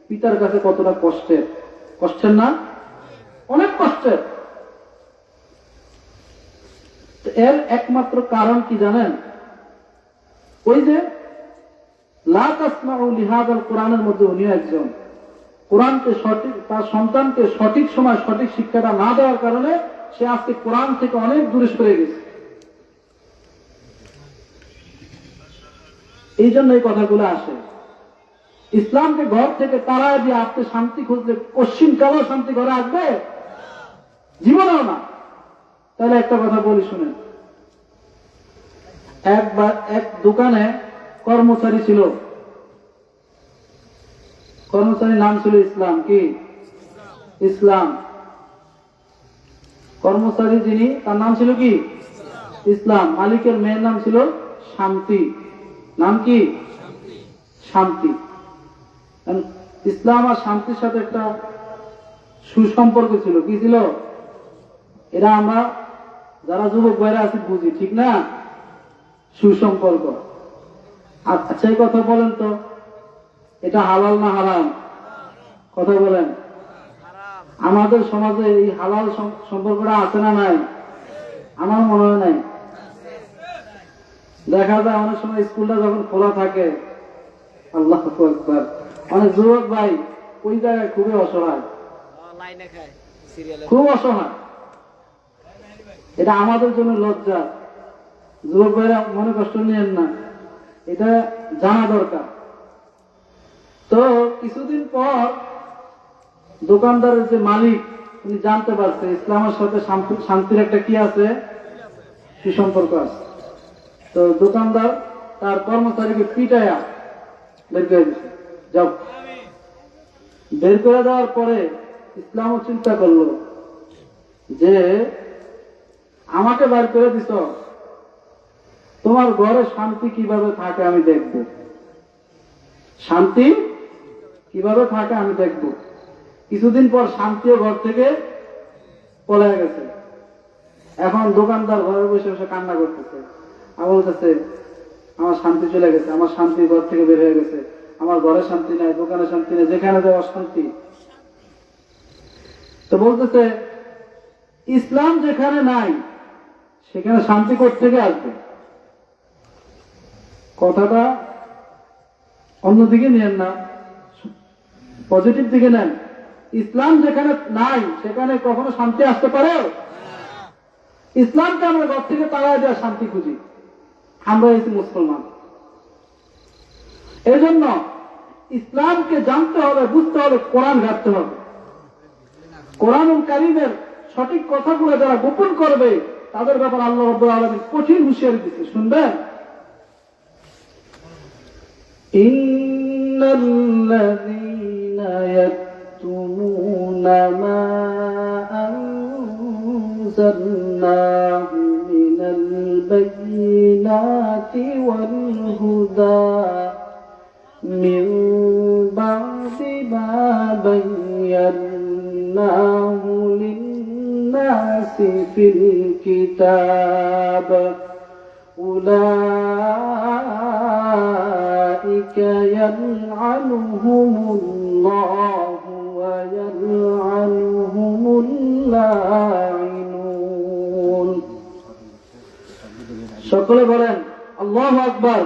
পিতার কাছে কতটা কষ্টের, কষ্টের না, অনেক কষ্টের। এর একমাত্র কারণ কি জানেন? ওই যে লা তাসমাউ লিহাদাল কোরআনের মধ্যে উনি একজন, কোরআনকে সঠিক, তার সন্তানকে সঠিক সময় সঠিক শিক্ষাটা না দেওয়ার কারণে সে আজকে কোরআন থেকে অনেক দূরে সরে গেছে। এই জন্য এই কথাগুলো আসে। ইসলামকে ঘর থেকে তাড়ায় দিয়ে আপনি শান্তি খুঁজলে পশ্চিম কালো শান্তি ঘরে আসবে? জীবনেও না। তাহলে একটা কথা বলি শুনেন, একবার এক দোকানে কর্মচারী ছিল, কর্মচারীর নাম ছিল ইসলাম। কি ইসলাম? কর্মচারী যিনি, তার নাম ছিল কি ইসলাম। মালিকের মেয়ের নাম ছিল শান্তি। নাম কি? শান্তি। ইসলাম আর শান্তির সাথে একটা সুসম্পর্ক ছিল। কি ছিল? এরা আমরা যারা যুবক ভাইরা আছি বুঝি, ঠিক না? সুসম্পর্ক। আচ্ছা এই কথা বলেন তো, এটা হালাল না হারাম? কথা বলেন। আমাদের সমাজে এই হালাল সম্পর্কটা আছে না নাই? আমার মনে হয় নাই। দেখা যায় অনেক সময় স্কুলটা যখন খোলা থাকে, আল্লাহু আকবার, অনেক যুবক ভাই ওই জায়গায় খুবই অসহায়, খুব অসহায়। এটা আমাদের জন্য লজ্জা। যুবক ভাইরা মনে কষ্ট নিয়েন না, এটা জানা দরকার। তো কিছুদিন পর দোকানদারের যে মালিক, উনি জানতে পারছে ইসলামের সাথে শান্তির একটা কি আছে, সুসম্পর্ক আছে। তো দোকানদার তার কর্মচারীকে পিটায়া বের করে দিচ্ছে। যাও। বের করে দেওয়ার পরে ইসলামও চিন্তা করলো যে আমাকে বের করে দিছ, তোমার ঘরে শান্তি কিভাবে থাকে আমি দেখব, শান্তি কিভাবে থাকে আমি দেখব। কিছুদিন পর শান্তিও ঘর থেকে পলে গেছে। এখন দোকানদার ঘরে বসে বসে কান্না করতেছে, আর বলতেছে আমার শান্তি চলে গেছে, আমার শান্তি ঘর থেকে বের হয়ে গেছে, আমার ঘরে শান্তি নাই, দোকানে শান্তি নেই, যেখানে যায় অশান্তি। তো বলতেছে ইসলাম যেখানে নাই সেখানে শান্তি কোত্থেকে আসবে? কথাটা অন্যদিকে নিয়েন না, পজিটিভ দিকে নেন। ইসলাম যেখানে নাই সেখানে কখনো শান্তি আসতে পারে? ইসলামকে আমরা ঘর থেকে তাড়ায় দেওয়া শান্তি খুঁজি, আমরা হচ্ছি মুসলমান। এই জন্য ইসলামকে জানতে হবে, বুঝতে হবে, কোরআন ঘাটতে হবে। কোরআনুল কারীমের সঠিক কথাগুলো যারা গোপন করবে তাদের ব্যাপারে আল্লাহ রাব্বুল আলামিন কঠিন হুঁশিয়ারি দিচ্ছে, শুনবেন। ইন্নাল্লাযীনা ইয়াকতুমুনা মা আনজালনাহু মিনাল বায়্যিনাতি ওয়াল হুদা মিন বা'দি মা বায়্যানাহু লিন-নাসি ফিল কিতাব উলাইকা ইয়ালআনুহুমুল্লাহু ওয়া ইয়ালআনুহুমুল লাঈনুন। সকলে বলেন আল্লাহু আকবার।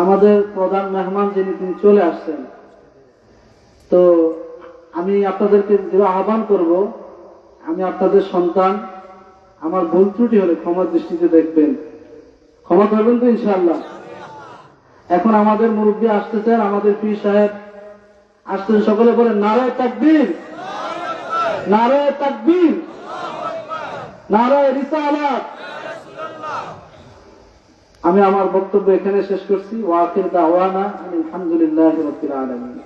আমাদের প্রধান মেহমান যিনি তিনি চলে আসছেন, তো আমি আপনাদেরকে আহ্বান করব, আমি আপনাদের সন্তান, আমার ভুল ত্রুটি হলে ক্ষমার দৃষ্টিতে দেখবেন, ক্ষমা করবেন তো ইনশাআল্লাহ। এখন আমাদের মুরব্বী আসতেছেন, আমাদের পীর সাহেব আসতেছেন, সকলে বলেন নারায়ে তাকবীর, নারায়ে তাকবীর, নারায়ে রিসালাত। আমি আমার বক্তব্য এখানে শেষ করছি। ওয়া আখির দাওয়ানা আলহামদুলিল্লাহি রাব্বিল আলামিন।